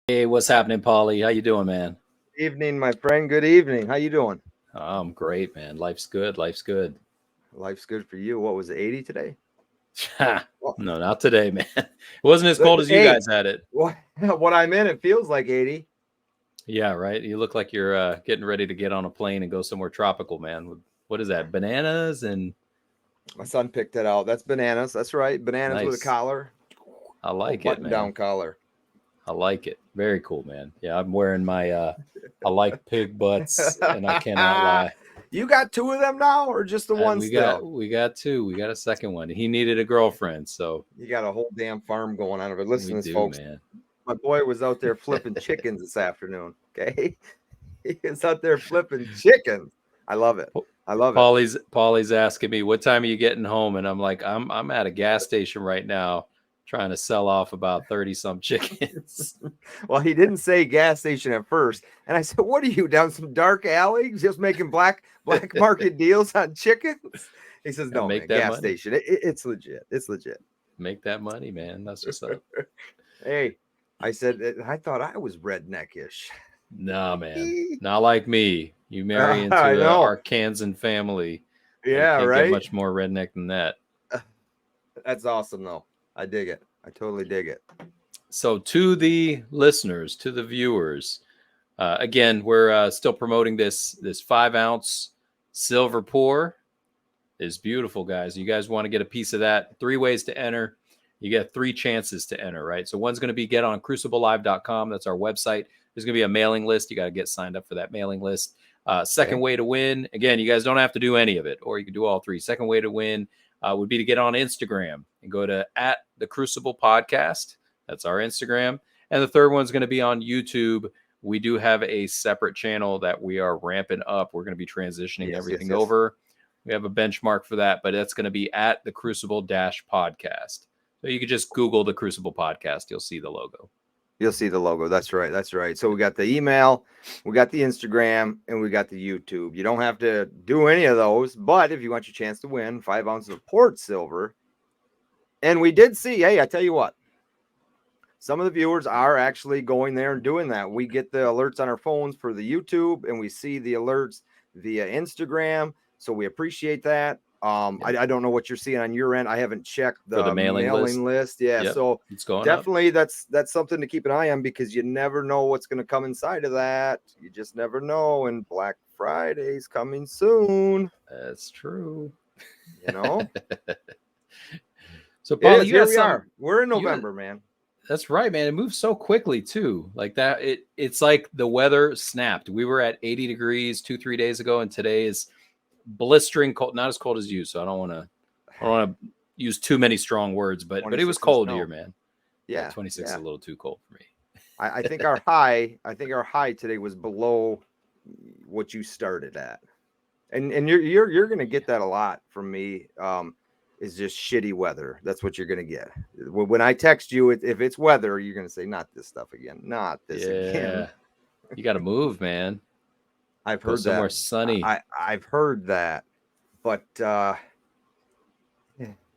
Hey, what's happening, Paulie? How you doing, man? Evening, my friend. Good evening. How you doing? I'm great, man. Life's good. Life's good. Life's good for you. What was it, 80 today? Oh, Ha! well, No, not today, man. It wasn't as cold as you hey, guys had it. what I'm in, it feels like 80. Yeah, right. You look like you're getting ready to get on a plane and go somewhere tropical, man. What is that? Bananas and My son picked it out. That's bananas. That's right. Bananas with a nice. collar. I Oh, like it, button down man. collar. I like it. Very cool, man. Yeah, I'm wearing my I like pig butts, and I cannot lie. You got two of them now, or just the one We got still? we got two. We got a second one. He needed a girlfriend, so You got a whole damn farm going on. But we listen, this do, folks, man. my boy was out there flipping chickens this afternoon. Okay, he was out there flipping chickens. I love it. I love it. Paulie's asking me what time are you getting home, and I'm like, I'm at a gas station right now, trying to sell off about 30 some chickens. Well, he didn't say gas station at first, and I said, "What are you down some dark alley just making black market deals on chickens?" He says, Gotta "No, make man, that gas money. station. It's legit. It's legit." Make that money, man. That's what's up. Hey, I said, I thought I was redneckish. Nah, man, not like me. You marry I into a know. Arkansan family. You Yeah, can't get right. much more redneck than that. That's awesome, though. I dig it. I totally dig it. So, to the listeners, to the viewers, again, we're still promoting this 5 ounce silver pour. Is beautiful, guys. You guys want to get a piece of that? 3 ways to enter. You get 3 chances to enter, right? So one's going to be get on cruciblelive.com. That's our website. There's going to be a mailing list. You got to get signed up for that mailing list. Second Okay. way to win, again, you guys don't have to do any of it, or you can do all three. Second way to win would be to get on Instagram and go to at the Crucible Podcast. That's our Instagram. And the third one's going to be on YouTube. We do have a separate channel that we are ramping up. We're going to be transitioning Yes, yes, everything yes. over. We have a benchmark for that, but that's going to be at the Crucible Podcast. So you could just Google the Crucible Podcast. You'll see the logo. You'll see the logo. That's right. That's right. So we got the email, we got the Instagram, and we got the YouTube. You don't have to do any of those, but if you want your chance to win 5 ounces of port silver, and we did see, hey, I tell you what, some of the viewers are actually going there and doing that. We get the alerts on our phones for the YouTube, and we see the alerts via Instagram. So we appreciate that. Yep. I don't know what you're seeing on your end. I haven't checked For the the mailing list. mailing list. Yeah, Yep. so It's going up. definitely that's something to keep an eye on because you never know what's going to come inside of that. You just never know. And Black Friday's coming soon. That's true. You know, So, it Paulie, is. you Here got we some. are. We're in You November, man. That's right, man. It moves so quickly too. Like that. It's like the weather snapped. We were at 80 degrees 2-3 days ago, and today is blistering cold. Not as cold as you, so I don't want to. I don't want to use too many strong words, but it was 26 and cold here, snow. man. Yeah, Yeah, 26 is yeah. a little too cold for me. I think our high. I think our high today was below what you started at, and you're gonna get that a lot from me. Is just shitty weather. That's what you're gonna get. When I text you, if it's weather, you're gonna say, "Not this stuff again. Not this again." Yeah, you got to move, man. I've Go heard that. somewhere sunny. I've heard that, but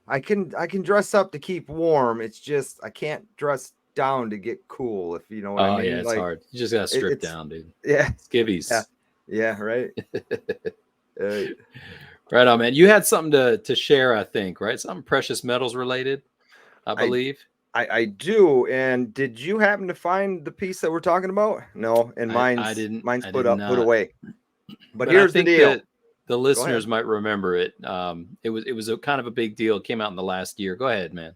I can dress up to keep warm. It's just I can't dress down to get cool. If you know what I Oh yeah, mean. it's Like hard. You just got to strip it's down, dude. yeah yeah Skivvies. yeah right. Uh, Right on, man. You had something to share, I think, right? Something precious metals related, I I believe. I do. And did you happen to find the piece that we're talking about? No, and I didn't. mine's I did put not. away. But But I here's the think deal. that the Go ahead. listeners might remember it. It was a kind of a big deal. It came out in the last year. Go ahead, man.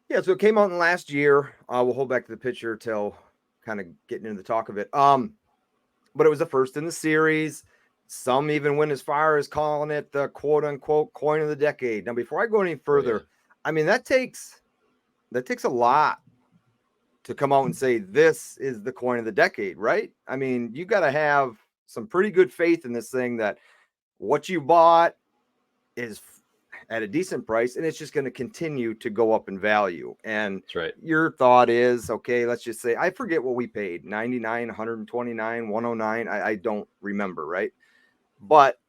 Yeah, so it came out in last year. We'll hold back to the picture till kind of getting into the talk of it. But it was the first in the series. Some even went as far as calling it the quote unquote coin of the decade. Now, before I go any Oh yeah. further, I mean that takes a lot to come out and say this is the coin of the decade, right? I mean, you got to have some pretty good faith in this thing that what you bought is at a decent price and it's just going to continue to go up in value. And That's right. your thought is, okay, let's just say I forget what we paid, 99, 129, 109. I don't remember, right? But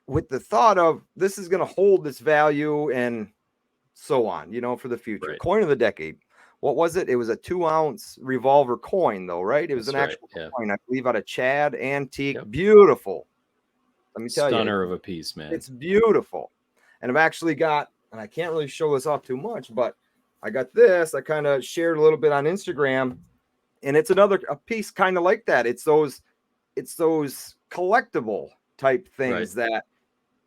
with the thought of this is going to hold this value and so on, for the future. Right. Coin of the decade. what was it? It was a 2-ounce revolver coin, though, right? It was That's an right. actual Yeah. coin, I believe, out of Chad, antique, Yep. beautiful. Let me tell you, Stunner of a piece, man. it's beautiful. And I've actually got, and I can't really show this off too much, but I got this. I kind of shared a little bit on Instagram, and it's a piece kind of like that. It's those collectible type things that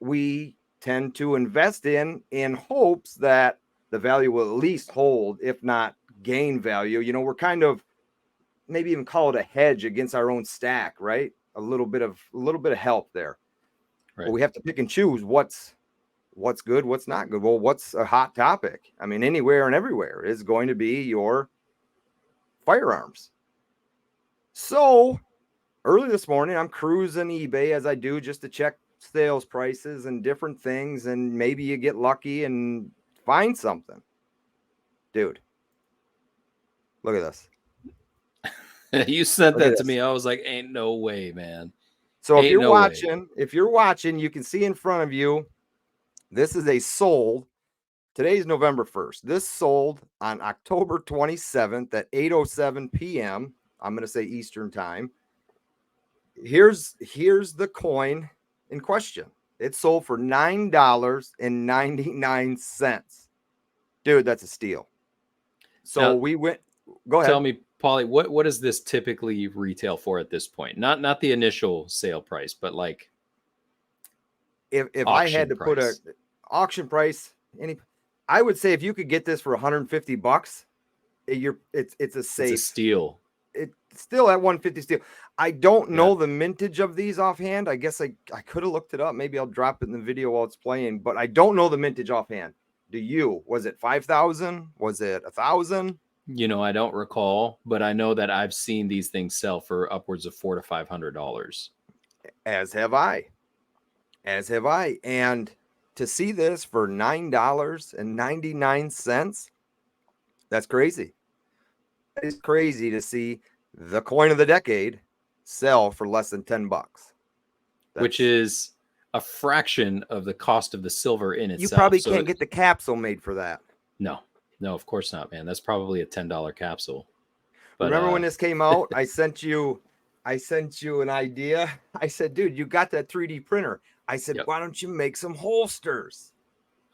we tend to invest in hopes that the value will at least hold, if not gain value. You know, we're kind of maybe even call it a hedge against our own stack, right? A little bit of help there. Right. But we have to pick and choose what's good, what's not good. Well, what's a hot topic? I mean, anywhere and everywhere is going to be your firearms. So early this morning, I'm cruising eBay as I do just to check sales prices and different things, and maybe you get lucky and find something. Dude, look at this. You sent Look at that to this. me. I was like, ain't no way, man. So Ain't no way. if you're watching, you can see in front of you, this is a sold. Today's November 1st. This sold on October 27th at 8:07 p.m. I'm going to say Eastern time. Here's the coin in question. It sold for $9.99. Dude, that's a steal. So Now, we went. Go ahead. Tell me, Pauly, what does this typically retail for at this point? Not the initial sale price, but like if I had to put a auction price, I would say if you could get this for $150, it's a safe. It's a steal. It's still at 150 steal. I don't know the mintage of these offhand. I guess I could have looked it up. Maybe I'll drop it in the video while it's playing, but I don't know the mintage offhand. Do you? Was it 5,000? Was it 1,000? You know, I don't recall, but I know that I've seen these things sell for upwards of $400 to $500. As have I. And to see this for $9.99, that's crazy. It's crazy to see the coin of the decade sell for less than $10. Which is a fraction of the cost of the silver in itself. You probably can't get the capsule made for that. No, of course not, man. That's probably a $10 capsule. But, remember when this came out, I sent you an idea. I said, dude, you got that 3D printer. I said, why don't you make some holsters?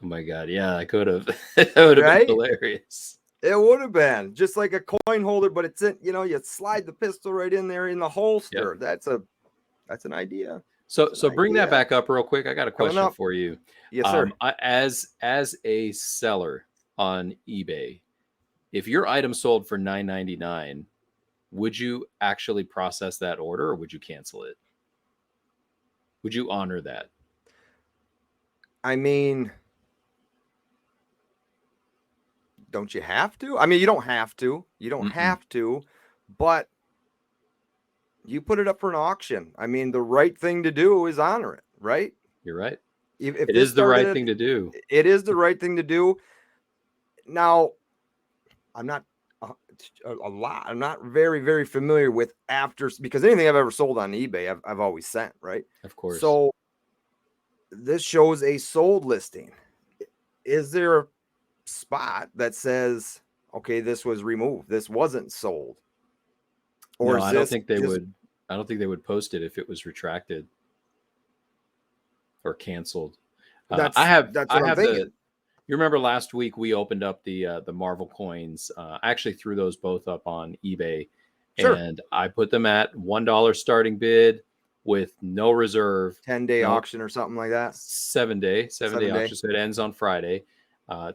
Oh my God. Yeah, I could have. That would have been hilarious. It would have been just like a coin holder, but it's in, you slide the pistol right in there in the holster. Yep. That's an idea. So bring that back up real quick. I got a question for you. Yes, sir. As a seller on eBay, if your item sold for $9.99, would you actually process that order or would you cancel it? Would you honor that? I mean, don't you have to? I mean, you don't have to. You don't have to, but you put it up for an auction. I mean, the right thing to do is honor it, right? You're right. If it is the right thing to do. It is the right thing to do. Now, I'm not I'm not very, very familiar with because anything I've ever sold on eBay, I've always sent, right? Of course. So this shows a sold listing. Is there a spot that says, okay, this was removed, this wasn't sold? Or no, I don't think they would. I don't think they would post it if it was retracted or canceled. That's what I'm thinking. You remember last week we opened up the Marvel coins. I actually threw those both up on eBay, and I put them at $1 starting bid with no reserve. 10-day auction or something like that. 7-day auction. So it ends on Friday. We're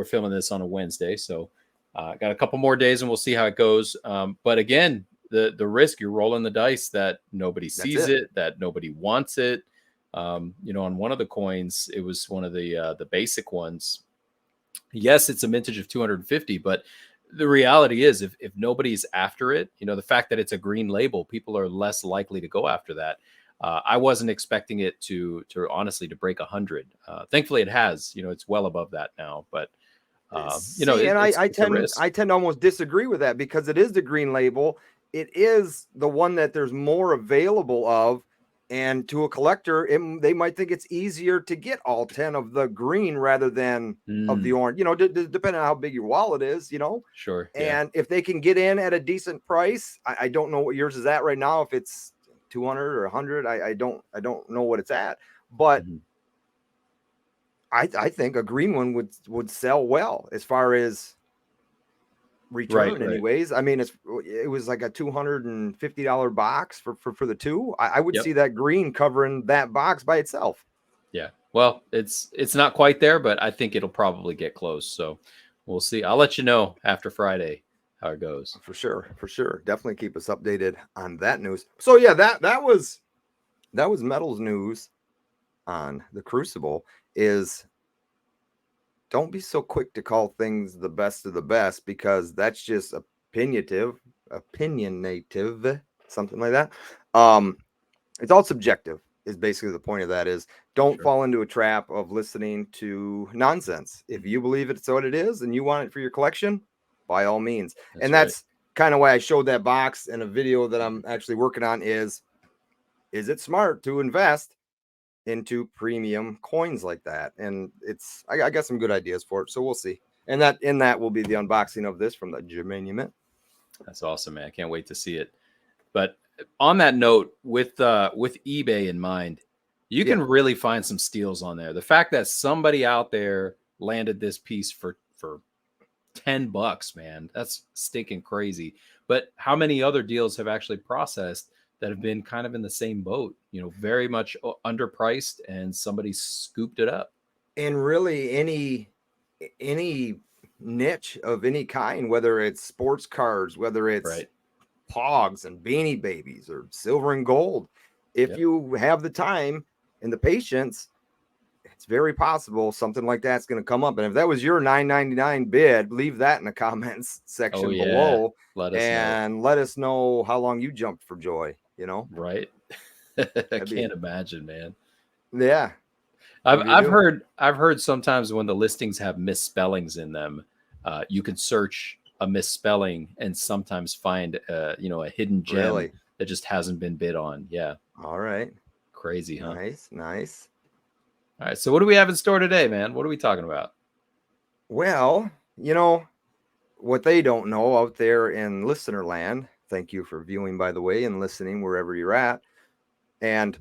filming this on a Wednesday, so got a couple more days and we'll see how it goes. But again, the risk, you're rolling the dice that nobody sees it, that nobody wants it. On one of the coins, it was one of the basic ones. Yes, it's a mintage of 250, but the reality is if nobody's after it, the fact that it's a green label, people are less likely to go after that. I wasn't expecting it to honestly to break 100. Thankfully it has, it's well above that now, but I tend to almost disagree with that because it is the green label. It is the one that there's more available of. And to a collector, they might think it's easier to get all 10 of the green rather than of the orange, depending on how big your wallet is, Sure. Yeah. And if they can get in at a decent price, I don't know what yours is at right now. If it's 200 or 100, I don't know what it's at, but Mhm. I think a green one would sell well as far as return Right. anyways. I mean, it was like a $250 box for the two. I would Yep. see that green covering that box by itself. Yeah. Well, it's not quite there, but I think it'll probably get close. So we'll see. I'll let you know after Friday how it goes. For sure. Definitely keep us updated on that news. So yeah, that was Metal's news on the Crucible. Is don't be so quick to call things the best of the best, because that's just opinionative, something like that. It's all subjective is basically the point of that. Is don't fall into a trap of listening to nonsense. If you believe it's what it is and you want it for your collection, by all means. That's kind of why I showed that box in a video that I'm actually working on. Is it smart to invest into premium coins like that? And I got some good ideas for it, so we'll see. And that will be the unboxing of this from the Germanium Mint. That's awesome, man. I can't wait to see it. But on that note, with eBay in mind, you can really find some steals on there. The fact that somebody out there landed this piece for $10, man, that's stinking crazy. But how many other deals have actually processed that have been kind of in the same boat? Very much underpriced, and somebody scooped it up. And really, any niche of any kind, whether it's sports cards, whether it's Pogs and Beanie Babies or silver and gold, if you have the time and the patience, it's very possible something like that's going to come up. And if that was your $9.99 bid, leave that in the comments section below. Let us know how long you jumped for joy. Right. I can't imagine, man. Yeah. I've heard sometimes when the listings have misspellings in them, you can search a misspelling and sometimes find a hidden gem that just hasn't been bid on. Yeah. All right. Crazy, huh? Nice. All right. So what do we have in store today, man? What are we talking about? Well, what they don't know out there in listener land. Thank you for viewing, by the way, and listening wherever you're at. And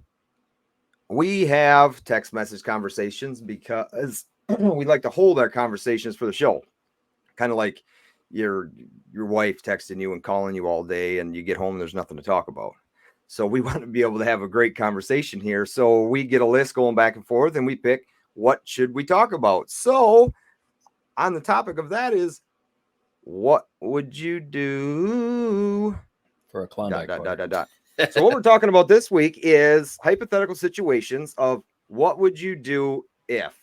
we have text message conversations because we like to hold our conversations for the show. Kind of like your wife texting you and calling you all day, and you get home and there's nothing to talk about. So we want to be able to have a great conversation here. So we get a list going back and forth, and we pick what should we talk about. So on the topic of that is, what would you do for a Klondike party? So what we're talking about this week is hypothetical situations of what would you do if,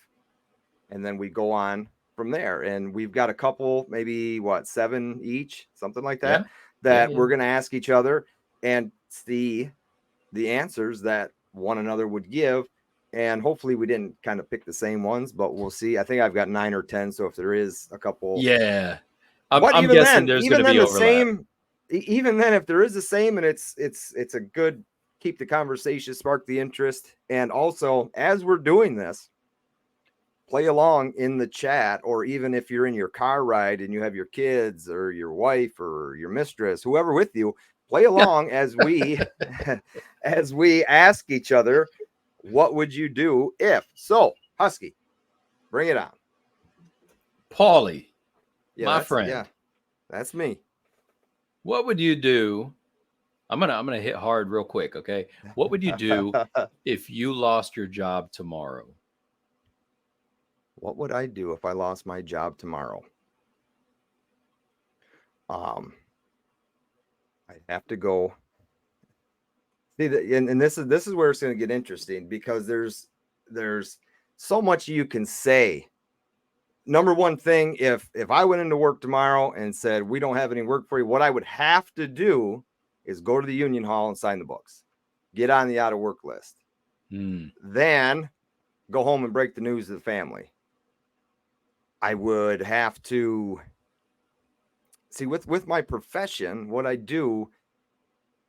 and then we go on from there. And we've got a couple, maybe 7 each, something like that, we're going to ask each other and see the answers that one another would give. And hopefully we didn't kind of pick the same ones, but we'll see. I think I've got 9 or 10. So if there is a couple, I'm guessing there's going to be overlap. Even then, if there is the same, and it's a good, keep the conversation, spark the interest. And also, as we're doing this, play along in the chat, or even if you're in your car ride and you have your kids or your wife or your mistress, whoever with you, play along as we ask each other, what would you do if? So, Husky, bring it on. Paulie, my friend. Yeah, that's me. What would you do? I'm gonna hit hard real quick, okay? What would you do if you lost your job tomorrow? What would I do if I lost my job tomorrow? I'd have to go. See, and this is where it's going to get interesting, because there's so much you can say. Number one thing, if I went into work tomorrow and said, we don't have any work for you, what I would have to do is go to the union hall and sign the books, get on the out of work list, then go home and break the news to the family. I would have to see with my profession, what I do,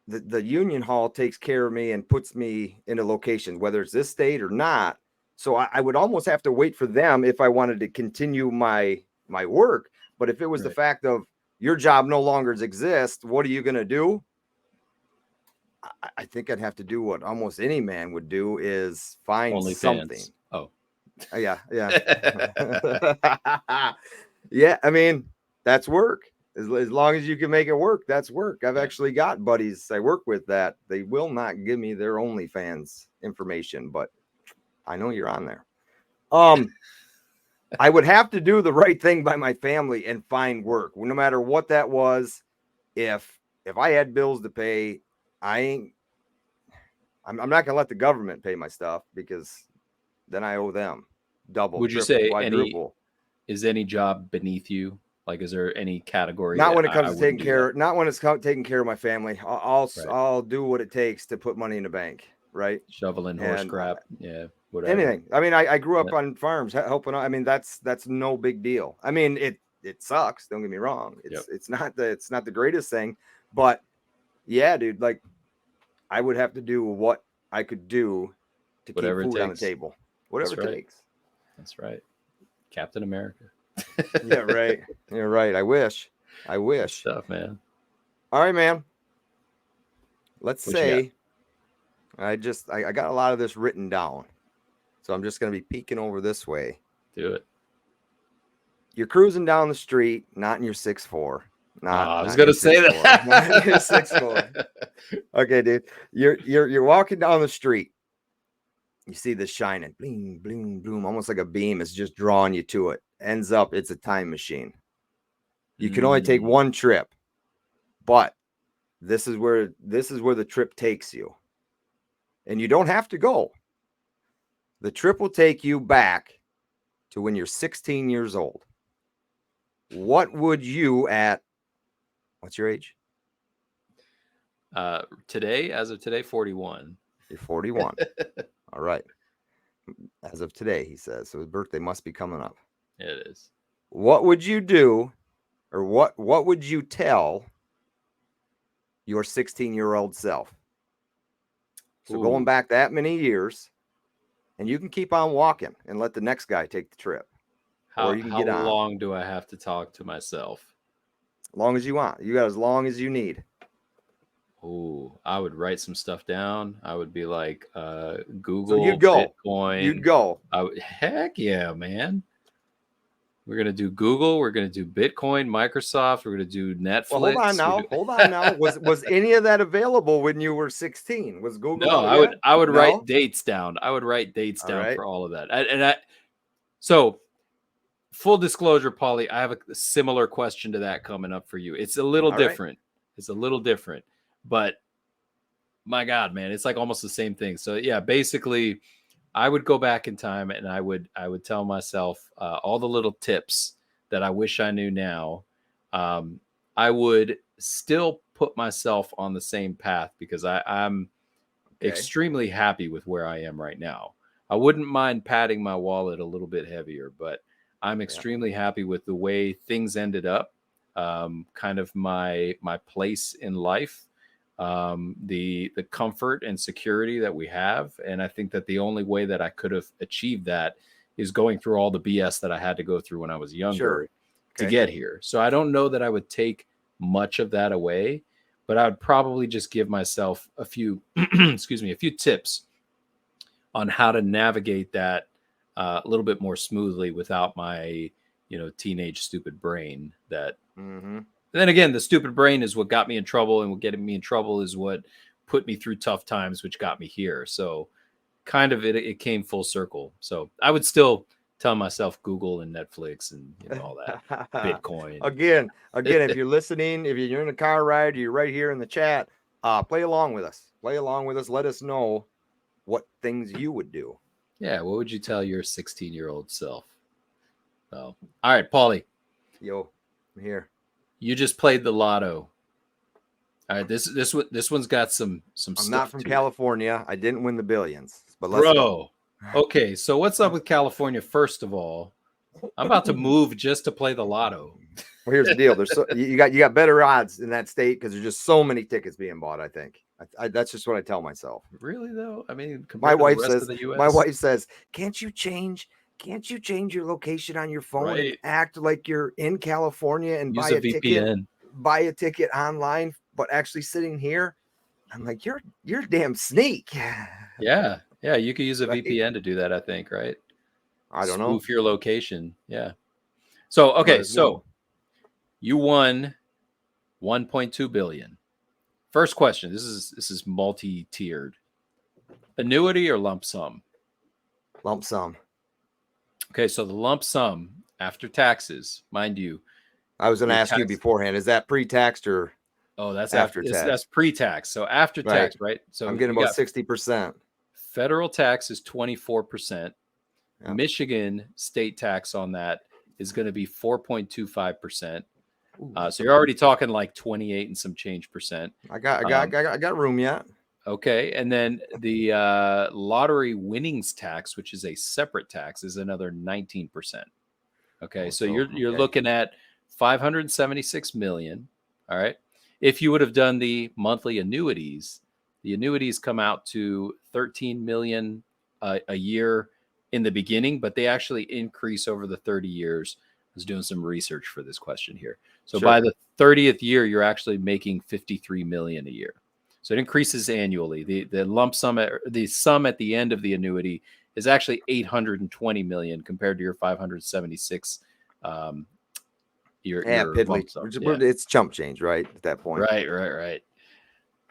the union hall takes care of me and puts me in a location, whether it's this state or not. So I would almost have to wait for them if I wanted to continue my work. But if it was the fact of your job no longer exists, what are you going to do? I think I'd have to do what almost any man would do, is find Only something. fans. Oh, yeah. Yeah. I mean, that's work. As long as you can make it work, that's work. I've actually got buddies I work with that they will not give me their OnlyFans information, but I know you're on there. I would have to do the right thing by my family and find work, no matter what that was. If I had bills to pay, I'm not gonna let the government pay my stuff, because then I owe them double. Would you triple, say quadruple. is any job beneath you? Like, is there any category? Not when it comes to taking care. Not when it's taking care of my family. I'll do what it takes to put money in the bank. Right. Shoveling horse crap. Yeah. Whatever. Anything. I mean, I grew up on farms helping. I mean, that's no big deal. I mean, it sucks. Don't get me wrong. It's not the greatest thing, but yeah, dude, like I would have to do what I could do to keep food on the table. Whatever it takes. That's right. Captain America. Yeah, right. You're right. I wish. Good stuff, man. All right, man. Let's say I got a lot of this written down. So I'm just going to be peeking over this way. Do it. You're cruising down the street, not in your 6'4". I was going to say that. Not in your 6'4". Okay, dude. You're walking down the street. You see this shining, bling, bling, boom, almost like a beam is just drawing you to it. Ends up, it's a time machine. You can only take one trip, but this is where the trip takes you. And you don't have to go. The trip will take you back to when you're 16 years old. What would you what's your age? As of today, 41. You're 41. All right. As of today, he says. So his birthday must be coming up. It is. What would you do, or what would you tell your 16-year-old self? So going back that many years, and you can keep on walking and let the next guy take the trip. How long do I have to talk to myself? As long as you want. You got as long as you need. Oh, I would write some stuff down. I would be like, Google, so you'd go. Bitcoin. You'd go. Heck yeah, man. We're going to do Google. We're going to do Bitcoin, Microsoft. We're going to do Netflix. Well, hold on now. Was any of that available when you were 16? Was Google? No, I would write dates down. I would write dates down for all of that. So full disclosure, Pauly, I have a similar question to that coming up for you. It's a little different. It's a little different, but my God, man, it's like almost the same thing. So yeah, basically I would go back in time and I would tell myself all the little tips that I wish I knew now. I would still put myself on the same path because I'm extremely happy with where I am right now. I wouldn't mind padding my wallet a little bit heavier, but I'm extremely happy with the way things ended up. Kind of my place in life, the comfort and security that we have. And I think that the only way that I could have achieved that is going through all the BS that I had to go through when I was younger to get here. So I don't know that I would take much of that away, but I would probably just give myself a few, a few tips on how to navigate that a little bit more smoothly without my, teenage stupid brain that, then again, the stupid brain is what got me in trouble, and what getting me in trouble is what put me through tough times, which got me here. So kind of it came full circle. So I would still tell myself Google and Netflix and all that Bitcoin. Again, if you're listening, if you're in a car ride, you're right here in the chat, play along with us. Let us know what things you would do. Yeah. What would you tell your 16-year-old self? Oh, all right, Pauly. Yo, I'm here. You just played the lotto. All right, this one's got some stuff. I'm not from California. I didn't win the billions, but let's go. Okay, so what's up with California? First of all, I'm about to move just to play the lotto. Well, here's the deal. There's you got better odds in that state because there's just so many tickets being bought. I think that's just what I tell myself. Really though, I mean, My compared to the wife rest of says, the my U.S., wife says, can't you change your location on your phone and right? act like you're in California and Use a VPN. buy a ticket online, but actually sitting here? I'm like, you're a damn sneak. Yeah, yeah, you could use a Right? VPN to do that. I think, right? I don't know. Spoof your location. Yeah. So Might okay, as well. so you won 1.2 billion. First question. This is multi-tiered. Annuity or lump sum? Lump sum. Okay, so the lump sum after taxes, mind you, I was going to your ask you tax. beforehand. Is that pre-taxed or Oh, that's after tax? that's pre-tax. So after Right. tax, right? So I'm getting you about got 60%. federal tax is 24%. Yep. Michigan state tax on that is going to be 4.25%. Ooh, So you're already talking like 28 and some change percent. I got room yet. Okay, and then the lottery winnings tax, which is a separate tax, is another 19%. Okay, so you're Okay. looking at 576 million. All right, if you would have done the monthly annuities, the annuities come out to 13 million a year in the beginning, but they actually increase over the 30 years. I was doing some research for this question here. So Sure. by the 30th year, you're actually making 53 million a year. So it increases annually. The lump sum, the sum at the end of the annuity is actually 820 million compared to your 576. Your Piddly. lump sum. Yeah. It's chump change, right? At that point. Right.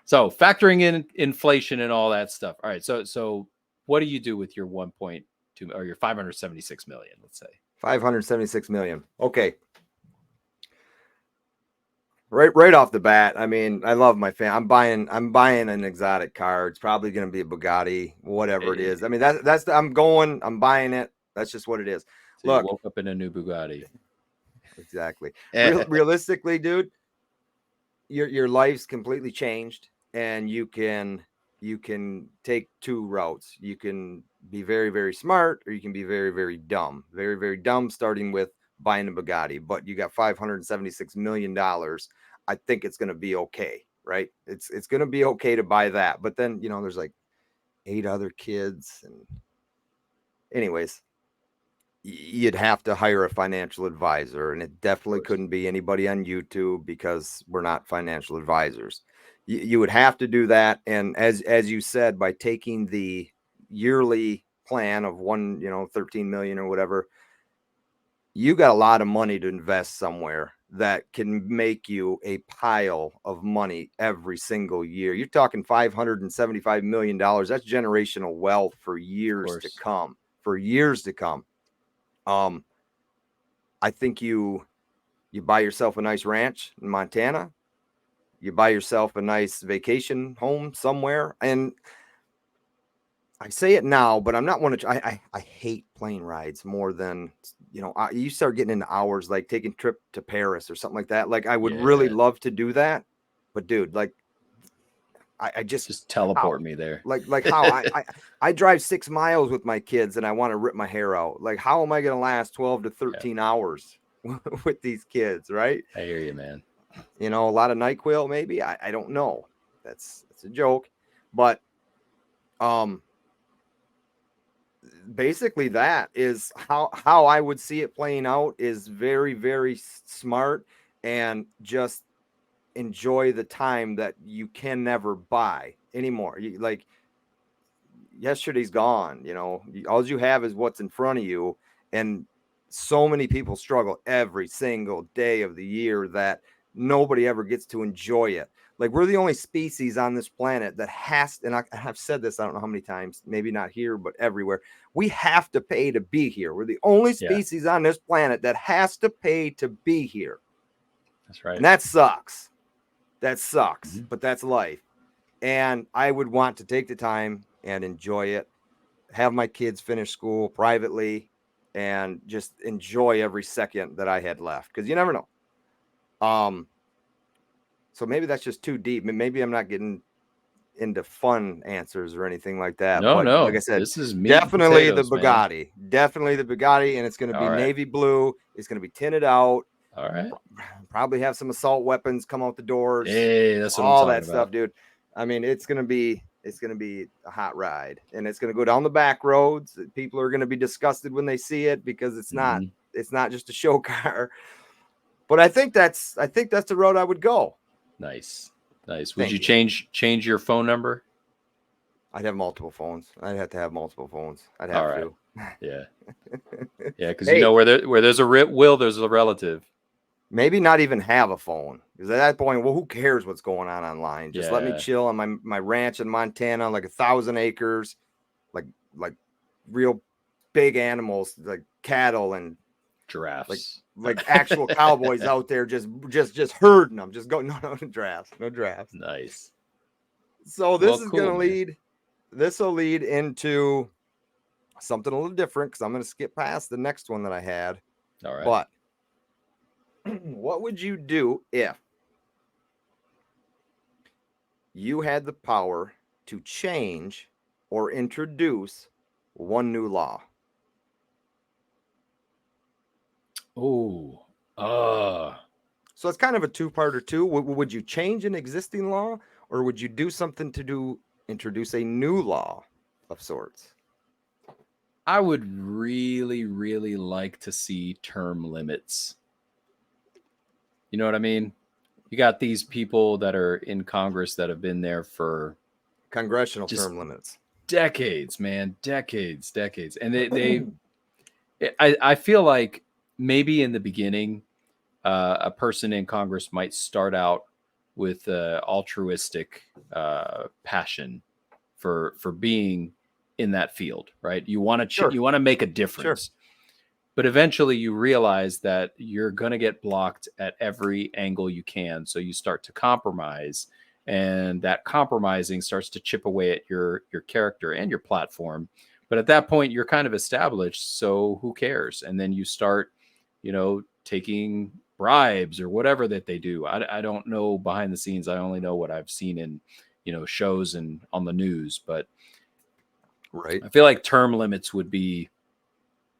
So factoring in inflation and all that stuff. All right. So what do you do with your 1.2 or your 576 million? Let's say 576 million. Okay. Right off the bat, I mean, I love my fan. I'm buying an exotic car. It's probably going to be a Bugatti, whatever it is. I mean, I'm buying it. That's just what it is. So Look, you woke up in a new Bugatti. exactly. Realistically, dude, your life's completely changed, and you can take two routes. You can be very, very smart, or you can be very, very dumb. Very, very dumb, starting with buying a Bugatti, but you got $576 million. I think it's going to be okay, right? It's going to be okay to buy that. But then, there's like 8 other kids. And anyways, you'd have to hire a financial advisor, and it definitely couldn't be anybody on YouTube because we're not financial advisors. You would have to do that. And as you said, by taking the yearly plan of 13 million or whatever, you got a lot of money to invest somewhere that can make you a pile of money every single year. You're talking $575 million. That's generational wealth for years to come. I think you buy yourself a nice ranch in Montana. You buy yourself a nice vacation home somewhere. And I say it now, but I'm not one of, I hate plane rides more than, you start getting into hours, like taking a trip to Paris or something like that. Like I would really love to do that, but dude, like I just teleport me there. Like how I drive 6 miles with my kids and I want to rip my hair out. Like, how am I going to last 12 to 13 hours with these kids? Right. I hear you, man. A lot of NyQuil, maybe. I don't know. That's a joke, but, basically that is how I would see it playing out. Is very, very smart, and just enjoy the time that you can never buy anymore. Like yesterday's gone, all you have is what's in front of you. And so many people struggle every single day of the year that nobody ever gets to enjoy it. Like, we're the only species on this planet that has, and I've said this, I don't know how many times, maybe not here, but everywhere. We have to pay to be here. We're the only species on this planet that has to pay to be here. That's right. And that sucks. But that's life. And I would want to take the time and enjoy it, have my kids finish school privately, and just enjoy every second that I had left. Because you never know. So maybe that's just too deep. Maybe I'm not getting into fun answers or anything like that. No, but like I said, this is definitely potatoes, the Bugatti. man. Definitely the Bugatti, and it's going to be navy blue. It's going to be tinted out. All right. Probably have some assault weapons come out the doors. Hey, that's what I'm All talking that stuff, about. dude. I mean, it's gonna be a hot ride, and it's gonna go down the back roads. People are gonna be disgusted when they see it because it's not just a show car. But I think that's the road I would go. Nice. Nice. Would Thank you you. change your phone number? I'd have multiple phones. I'd have to have multiple phones. I'd All have right. to. Yeah. Yeah, because Hey, where there's a will, there's a relative. maybe not even have a phone, because at that point, well, who cares what's going on online? Just let me Yeah. chill on my ranch in Montana, like 1,000 acres, like real big animals, like cattle and Giraffes. like actual cowboys out there, just herding them. Just go no drafts. Nice. So Well, this is cool, gonna man. lead. This will lead into something a little different, because I'm gonna skip past the next one that I had. All right. But what would you do if you had the power to change or introduce one new law? Oh. So it's kind of a two-parter too. Would you change an existing law, or would you do something to introduce a new law of sorts? I would really, really like to see term limits. You know what I mean? You got these people that are in Congress that have been there for Congressional just term limits. decades, man, decades. And I feel like maybe in the beginning, a person in Congress might start out with altruistic passion for being in that field, right? You want to Sure. you want to make a Sure. difference, but eventually you realize that you're going to get blocked at every angle you can. So you start to compromise, and that compromising starts to chip away at your character and your platform. But at that point, you're kind of established. So who cares? And then you start, taking bribes or whatever that they do. I don't know behind the scenes. I only know what I've seen in, shows and on the news. But Right. I feel like term limits would be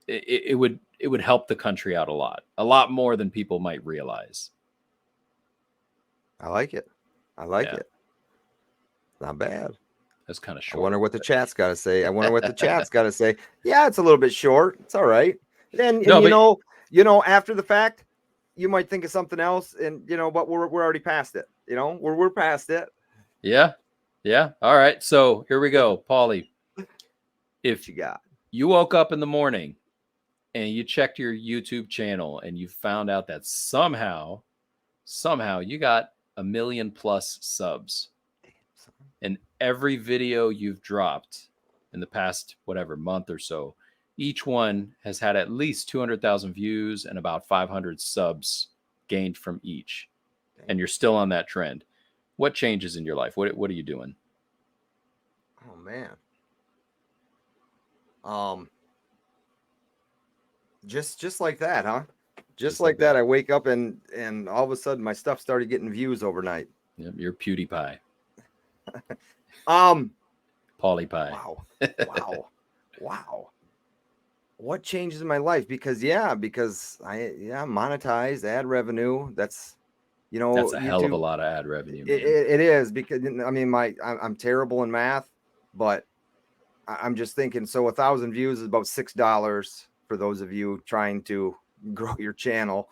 it would help the country out a lot more than people might realize. I like it. Yeah. Not bad. That's kind of I short. wonder what the chat's got to say. Yeah, it's a little bit short. It's all right. And No, after the fact, you might think of something else, and but we're already past it. We're past it. yeah. All right. So here we go, Pauly. If You got you woke up in the morning and you checked your YouTube channel and you found out that somehow you got 1 million plus subs, and every video you've dropped in the past month or so, each one has had at least 200,000 views and about 500 subs gained from each, and you're still on that trend. What changes in your life? What are you doing? Oh man. Just like that, huh? Just like that. I wake up and all of a sudden my stuff started getting views overnight. Yep, you're PewDiePie. Paulypie. Wow. What changes in my life? Because I monetize ad revenue. That's That's a YouTube, hell of a lot of ad revenue, man. it is, because I mean I'm terrible in math, but I'm just thinking, so 1,000 views is about $6 for those of you trying to grow your channel,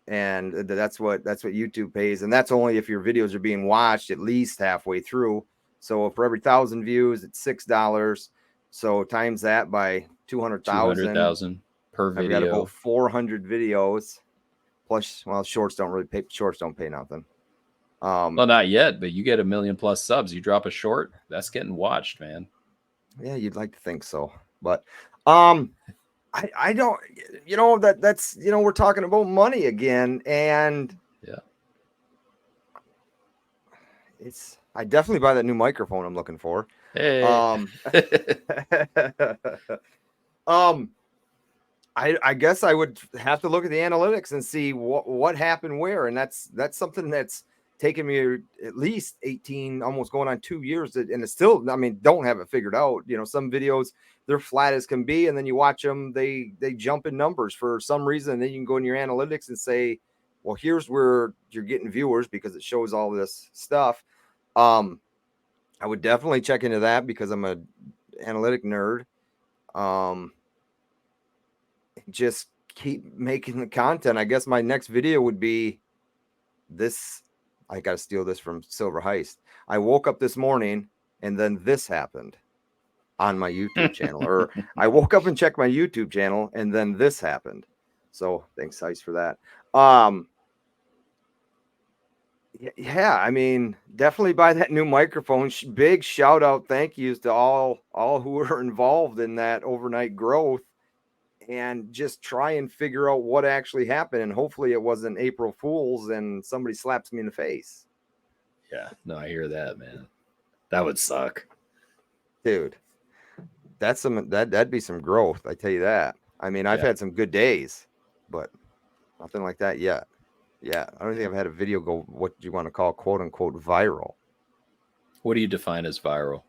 and that's what YouTube pays, and that's only if your videos are being watched at least halfway through. So for every 1,000 views, it's $6. So times that by 200,000 per I've got video. about 400 videos. Plus, well, shorts don't pay nothing. Well, not yet, but you get 1 million plus subs. You drop a short, that's getting watched, man. Yeah, you'd like to think so, but I don't. That's we're talking about money again, and yeah, I definitely buy that new microphone I'm looking for. Hey. I guess I would have to look at the analytics and see what happened where, and that's something that's taken me at least 18, almost going on 2 years, and it's still, I mean, don't have it figured out. Some videos, they're flat as can be, and then you watch them, they jump in numbers for some reason, and then you can go in your analytics and say, well, here's where you're getting viewers because it shows all this stuff. I would definitely check into that because I'm a analytic nerd. Just keep making the content. I guess my next video would be this. I got to steal this from Silver Heist. I woke up this morning and then this happened on my YouTube channel, or I woke up and checked my YouTube channel and then this happened. So thanks, Heist, for that. Yeah, I mean, definitely buy that new microphone. Big shout out, thank yous to all who were involved in that overnight growth, and just try and figure out what actually happened. And hopefully it wasn't April Fools and somebody slaps me in the face. Yeah, no, I hear that, man. That would suck, dude. That'd be some growth, I tell you that. I mean, I've had some good days, but nothing like that yet. Yeah, I don't think I've had a video go what you want to call quote unquote viral. What do you define as viral?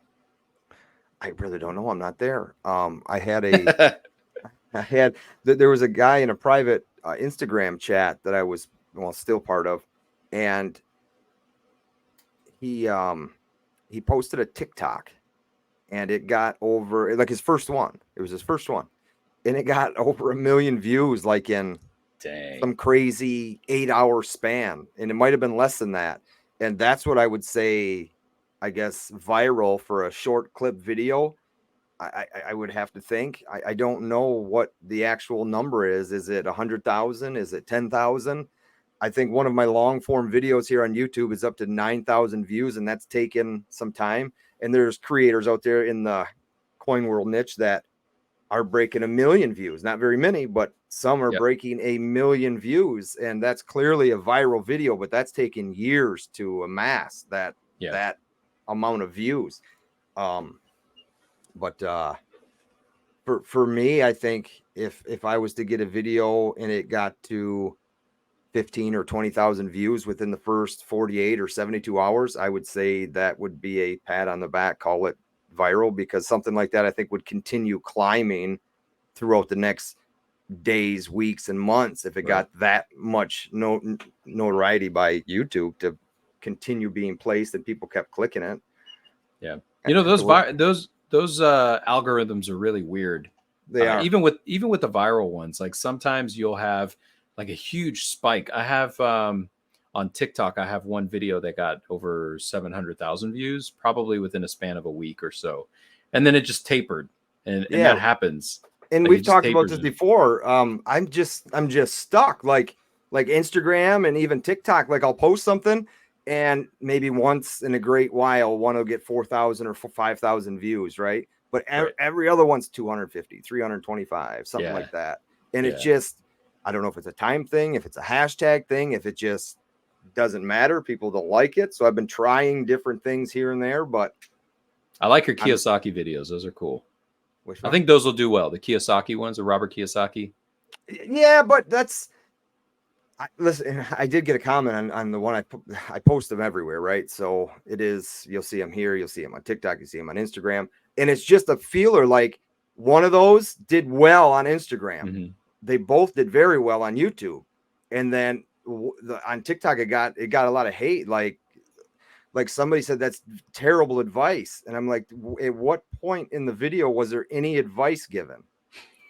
I really don't know. I'm not there. There was a guy in a private Instagram chat that I was still part of, and he posted a TikTok, and it got over, like, his first one. It was his first one, and it got over 1 million views, like in some crazy 8-hour span, and it might have been less than that. And that's what I would say, I guess, viral for a short clip video. I would have to think. I don't know what the actual number is. Is it 100,000? Is it 10,000? I think one of my long form videos here on YouTube is up to 9,000 views, and that's taken some time. And there's creators out there in the coin world niche that are breaking 1 million views. Not very many, but some are breaking 1 million views, and that's clearly a viral video. But that's taken years to amass that amount of views. But for me, I think if I was to get a video and it got to 15 or 20,000 views within the first 48 or 72 hours, I would say that would be a pat on the back, call it viral, because something like that I think would continue climbing throughout the next days, weeks, and months if it got that much notoriety by YouTube to continue being placed and people kept clicking it. Yeah, you know, those algorithms are really weird. They are. Even with the viral ones. Like sometimes you'll have like a huge spike. I have on TikTok, I have one video that got over 700,000 views, probably within a span of a week or so, and then it just tapered, and that happens. And we've talked about this before. I'm just stuck. Like Instagram and even TikTok. Like I'll post something, and maybe once in a great while, one will get 4,000 or 5,000 views, right? But every other one's 250, 325, something like that. And it just, I don't know if it's a time thing, if it's a hashtag thing, if it just doesn't matter. People don't like it. So I've been trying different things here and there, but I like your Kiyosaki videos. Those are cool. I think those will do well. The Kiyosaki ones, the Robert Kiyosaki. Yeah, but listen, I did get a comment on the one I post them everywhere, right? So it is, you'll see them here, you'll see them on TikTok, you see them on Instagram, and it's just a feeler. Like one of those did well on Instagram. Mm-hmm. They both did very well on YouTube, and then on TikTok it got a lot of hate. Like somebody said that's terrible advice, and I'm like, at what point in the video was there any advice given?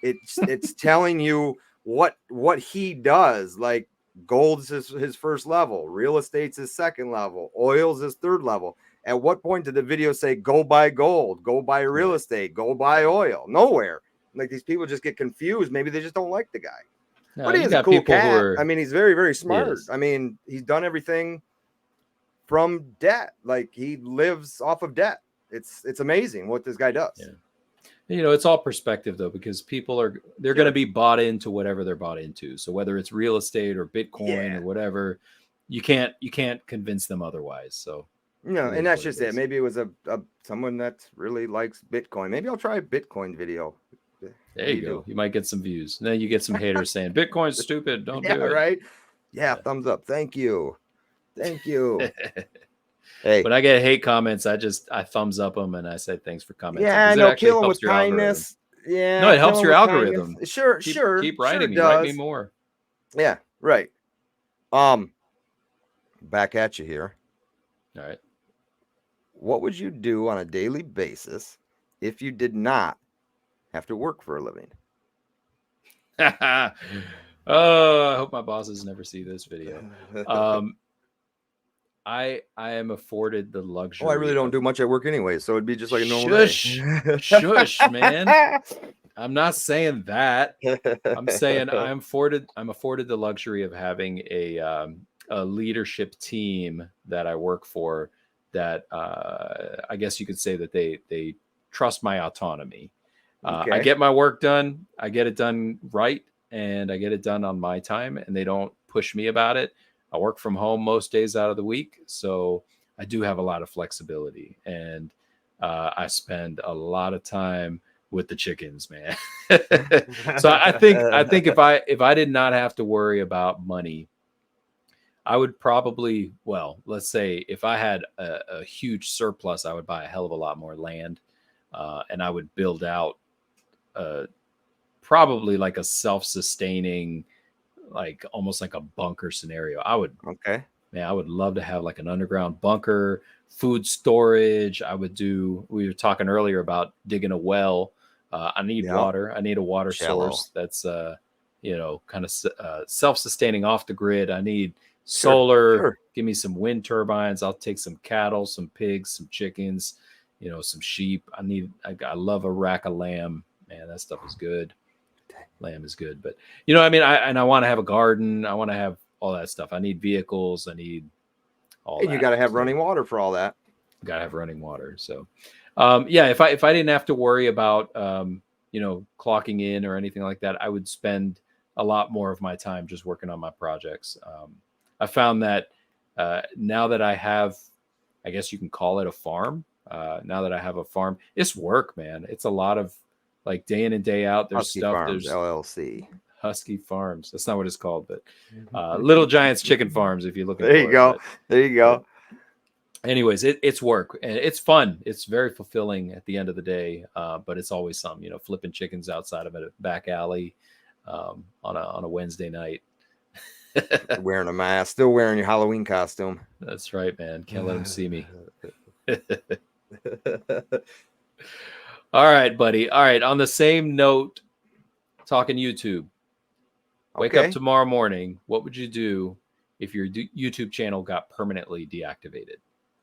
It's telling you what he does. Like gold's his first level, real estate's his second level, oil's his third level. At what point did the video say go buy gold, go buy real estate, go buy oil? Nowhere. Like these people just get confused. Maybe they just don't like the guy. No, but he's a cool cat. I mean, he's very, very smart. I mean, he's done everything from debt. Like he lives off of debt. It's amazing what this guy does. Yeah. You know, it's all perspective though, because people they're going to be bought into whatever they're bought into. So whether it's real estate or Bitcoin or whatever, you can't convince them otherwise. So no, and that's just it. Maybe it was a someone that really likes Bitcoin. Maybe I'll try a Bitcoin video. There you go. You might get some views. And then you get some haters saying Bitcoin's stupid. Don't do it. Right? Yeah, thumbs up. Thank you. Hey, when I get hate comments, I thumbs up them and I say thanks for commenting. Yeah, I know. Kill them with kindness. Yeah, no, it helps your algorithm. Kindness. Sure. Keep writing me. Write me more. Yeah, right. Back at you here. All right. What would you do on a daily basis if you did not have to work for a living? Oh, I hope my bosses never see this video. I am afforded the Oh, I really luxury don't of do much at work anyway, so it'd be just like a normal day. shush, man. I'm not saying that. I'm saying I'm afforded the luxury of having a leadership team that I work for that I guess you could say that they trust my autonomy. I Okay. get my work done. I get it done right, and I get it done on my time, and they don't push me about it. I work from home most days out of the week, so I do have a lot of flexibility, and I spend a lot of time with the chickens, man. So I think if I did not have to worry about money, I would probably, well, let's say if I had a huge surplus, I would buy a hell of a lot more land, and I would build out uh, probably like a self-sustaining, like almost like a bunker scenario. Okay. Man, I would love to have like an underground bunker, food storage. We were talking earlier about digging a well. I need Yep. water. I need a water Shallow. source that's, kind of self-sustaining off the grid. I need Sure. solar. Sure. Give me some wind turbines. I'll take some cattle, some pigs, some chickens, some sheep. I love a rack of lamb. Man, that stuff is good. Lamb is good, but I want to have a garden. I want to have all that stuff. I need vehicles. I need all And you that. got to have So running water for all that. gotta have running water. So, yeah, if I didn't have to worry about clocking in or anything like that, I would spend a lot more of my time just working on my projects. I found that now that I have, I guess you can call it a farm. Now that I have a farm, it's work, man. It's a lot of like day in and day out. There's Husky stuff. Farms There's LLC. Husky Farms. That's not what it's called, but Little Giants Chicken Farms. If you're looking There you for it, go. There you but go. anyways, it's work and it's fun. It's very fulfilling at the end of the day, but it's always something. Flipping chickens outside of a back alley on a Wednesday night. Wearing a mask, still wearing your Halloween costume. That's right, man. Can't let them see me. All right, buddy. All right. On the same note, talking YouTube. Wake up Okay. tomorrow morning. What would you do if your YouTube channel got permanently deactivated?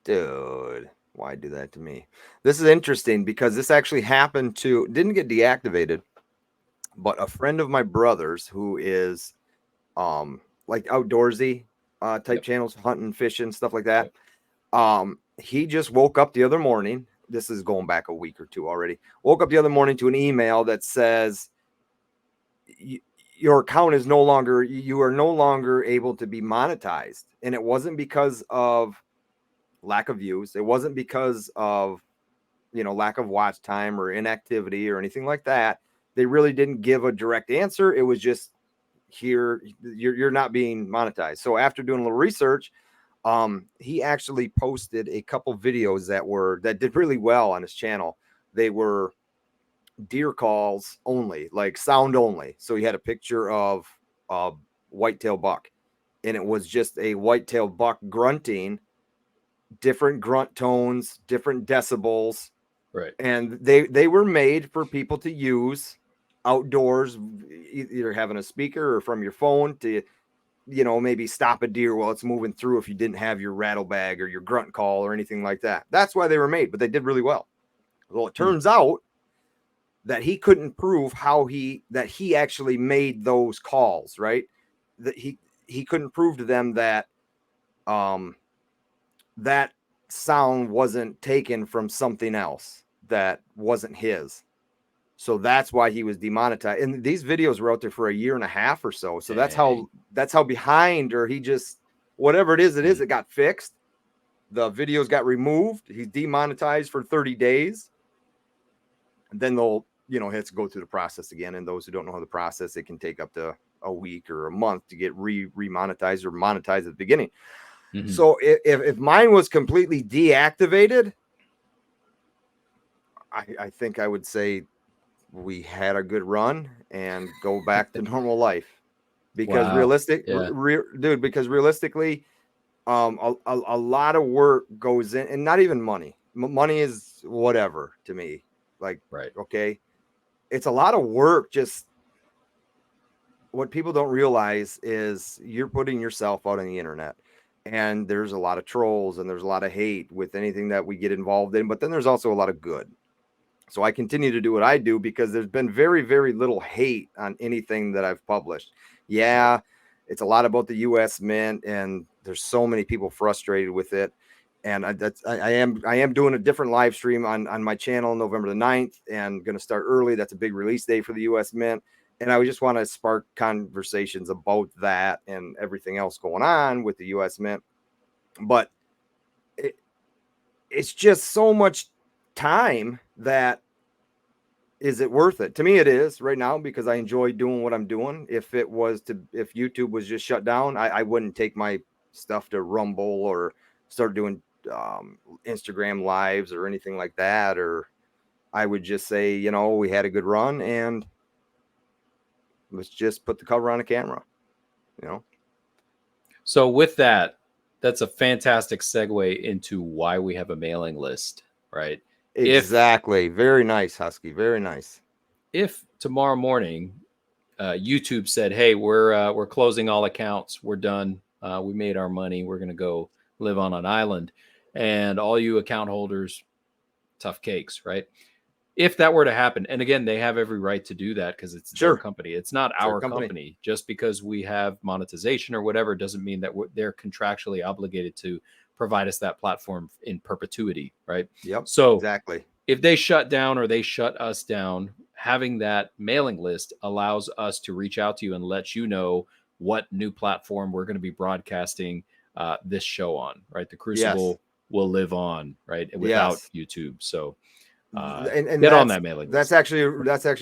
Dude, why do that to me? This is interesting because this actually happened didn't get deactivated, but a friend of my brother's who is like outdoorsy type Yep. channels, hunting, fishing, stuff like that. Yep. He just woke up the other morning. This is going back a week or two already. Woke up the other morning to an email that says your account is you are no longer able to be monetized. And it wasn't because of lack of views. It wasn't because of, lack of watch time or inactivity or anything like that. They really didn't give a direct answer. It was just here, you're not being monetized. So after doing a little research, he actually posted a couple videos that did really well on his channel. They were deer calls only, like sound only. So he had a picture of a whitetail buck, and it was just a whitetail buck grunting, different grunt tones, different decibels. Right. And they were made for people to use outdoors, either having a speaker or from your phone to maybe stop a deer while it's moving through if you didn't have your rattle bag or your grunt call or anything like that. That's why they were made, but they did really well. Well, it turns out that he couldn't prove that he actually made those calls, right? That he couldn't prove to them that that sound wasn't taken from something else that wasn't his. So that's why he was demonetized. And these videos were out there for a year and a half or so. So that's Dang. how behind, or he just, whatever it is, it got fixed. The videos got removed. He's demonetized for 30 days. And then they'll, he has to go through the process again. And those who don't know how the process, it can take up to a week or a month to get remonetized or monetized at the beginning. Mm-hmm. So if mine was completely deactivated, I think I would say we had a good run and go back to normal life. because Wow. Yeah. because realistically, a lot of work goes in, and not even money. Money is whatever to me. Like, Right. okay, it's a lot of work. Just what people don't realize is you're putting yourself out on the internet, and there's a lot of trolls and there's a lot of hate with anything that we get involved in, but then there's also a lot of good. So I continue to do what I do because there's been very, very little hate on anything that I've published. Yeah, it's a lot about the US Mint, and there's so many people frustrated with it. And I am doing a different live stream on my channel November the 9th, and going to start early. That's a big release day for the US Mint. And I just want to spark conversations about that and everything else going on with the US Mint. But it's just so much time that, is it worth it? To me, it is right now because I enjoy doing what I'm doing. If YouTube was just shut down, I wouldn't take my stuff to Rumble or start doing Instagram lives or anything like that. Or I would just say, we had a good run and let's just put the cover on a camera, So with that, that's a fantastic segue into why we have a mailing list, right? Exactly. Very nice, Husky. Very nice. If tomorrow morning YouTube said, "Hey, we're closing all accounts. We're done. We made our money. We're going to go live on an island," and all you account holders, tough cakes, right? If that were to happen, and again, they have every right to do that because it's their company. It's not our company. Just because we have monetization or whatever doesn't mean that they're contractually obligated to provide us that platform in perpetuity, right? Yep. So exactly. If they shut down or they shut us down, having that mailing list allows us to reach out to you and let you know what new platform we're going to be broadcasting this show on, right? The Crucible will live on, right, without YouTube. So and get on that mailing list. That's actually a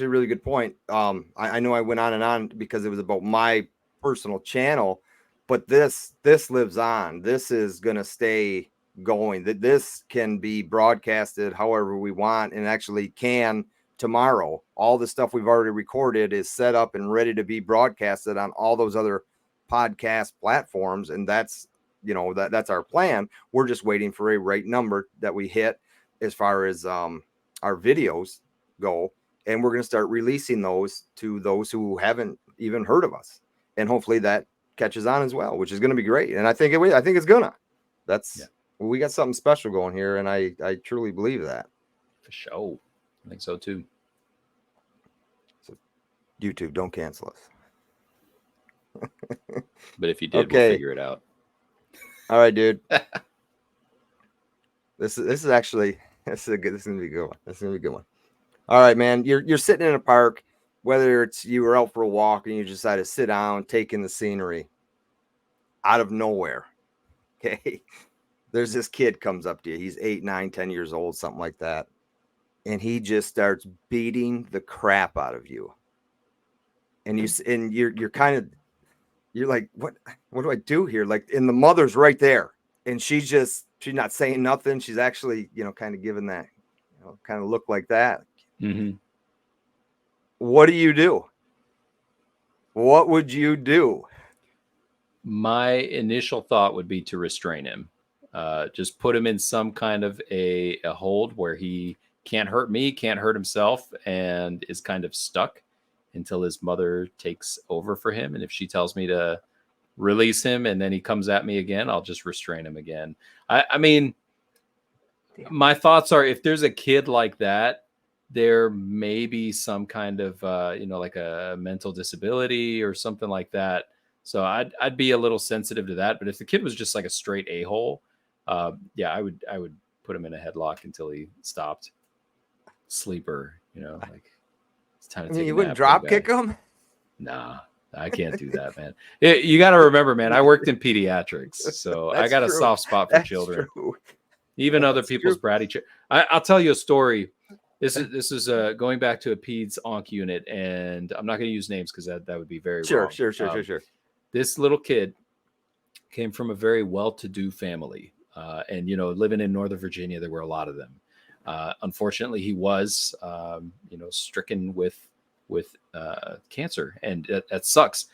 really good point. I know I went on and on because it was about my personal channel, but this lives on. This is going to stay going. That this can be broadcasted however we want, and actually can tomorrow. All the stuff we've already recorded is set up and ready to be broadcasted on all those other podcast platforms, and that's that's our plan. We're just waiting for a right number that we hit as far as our videos go, and we're going to start releasing those to those who haven't even heard of us, and hopefully that catches on as well, which is going to be great. And I think it's gonna. We got something special going here, and I truly believe that. For sure, I think so too. So YouTube, don't cancel us. But if you did, we'll figure it out. All right, dude. This is actually this is gonna be a good one. This is gonna be a good one. All right, man. You're sitting in a park, whether it's you were out for a walk and you decide to sit down, take in the scenery. Out of nowhere, okay, there's this kid comes up to you. He's 8, 9, 10 years old, something like that, and he just starts beating the crap out of you. And you're kind of like, what do I do here? Like, and the mother's right there, and she's not saying nothing. She's actually kind of giving that kind of look like that. Mm-hmm. What do you do? What would you do? My initial thought would be to restrain him. Just put him in some kind of a hold where he can't hurt me, can't hurt himself, and is kind of stuck until his mother takes over for him. And if she tells me to release him and then he comes at me again, I'll just restrain him again. I mean, my thoughts are, if there's a kid like that, there may be some kind of, like a mental disability or something like that. So I'd be a little sensitive to that. But if the kid was just like a straight a-hole, I would put him in a headlock until he stopped. Sleeper, like it's time to take. You wouldn't drop kick him? Nah, I can't do that, man. You got to remember, man, I worked in pediatrics, so I got a soft spot for children. True. Even other people's bratty. I'll tell you a story. This is going back to a peds onc unit, and I'm not going to use names because that would be very wrong. Sure. This little kid came from a very well-to-do family, and living in Northern Virginia, there were a lot of them. Unfortunately, he was, stricken with cancer, and that sucks.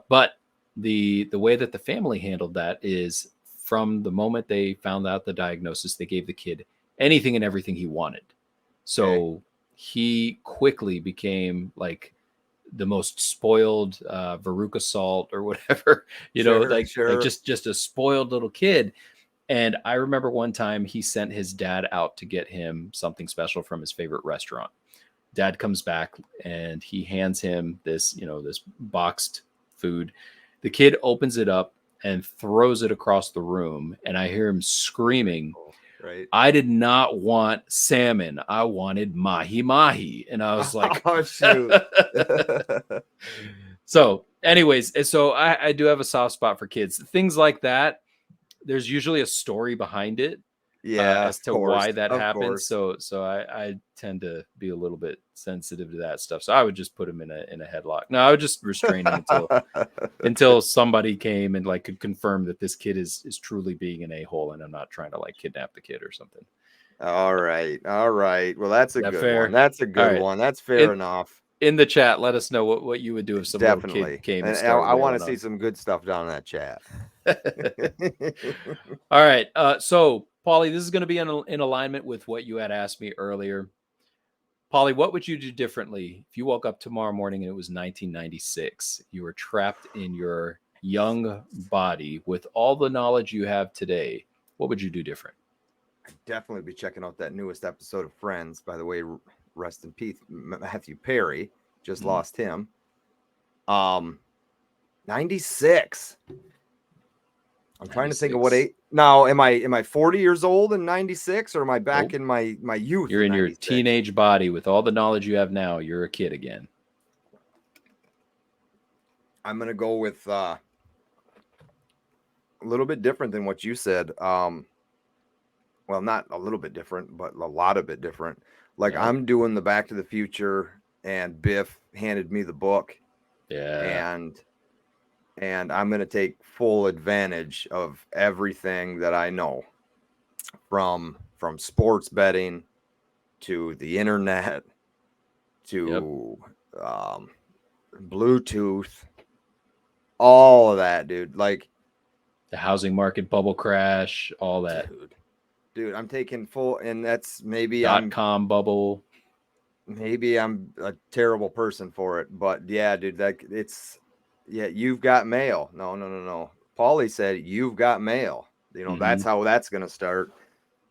But the way that the family handled that is from the moment they found out the diagnosis, they gave the kid anything and everything he wanted. So he quickly became like the most spoiled Veruca Salt or whatever, Sure, like sure. just a spoiled little kid. And I remember one time he sent his dad out to get him something special from his favorite restaurant. Dad comes back and he hands him this, this boxed food. The kid opens it up and throws it across the room. And I hear him screaming, Right. I did not want salmon. I wanted mahi mahi. And I was like, Oh, shoot. So, anyways, so I do have a soft spot for kids. Things like that, there's usually a story behind it Yeah, as of to course. why that Of happens. course. So I tend to be a little bit sensitive to that stuff. So I would just put him in a headlock. No, I would just restrain him until somebody came and like could confirm that this kid is truly being an a-hole and I'm not trying to like kidnap the kid or something. All right. All right. Well, that's a Is that good fair? one. That's a All good right. one. That's fair In, enough. in the chat, let us know what you would do if some little kid Definitely. came and And started I want to wailing see on. some good stuff down in that chat. All right. So, Pauly, this is going to be in alignment with what you had asked me earlier. Pauly, what would you do differently if you woke up tomorrow morning and it was 1996? You were trapped in your young body with all the knowledge you have today. What would you do different? I'd definitely be checking out that newest episode of Friends. By the way, rest in peace, Matthew Perry. Just lost him. 96. I'm trying to think of what 96. age. Now, am I 40 years old in 96 or am I back in my youth? You're in your 96? teenage body with all the knowledge you have now. You're a kid again. I'm going to go with a little bit different than what you said. Well, not a little bit different, but a lot of bit different. Like I'm doing the Back to the Future and Biff handed me the book. Yeah. And I'm going to take full advantage of everything that I know from sports betting to the internet to Bluetooth, all of that, dude. Like the housing market bubble crash, all that. Dude, I'm taking full, and that's maybe .com bubble. Maybe I'm a terrible person for it, but yeah, dude, you've got mail. No. Pauly said you've got mail. That's how that's gonna start.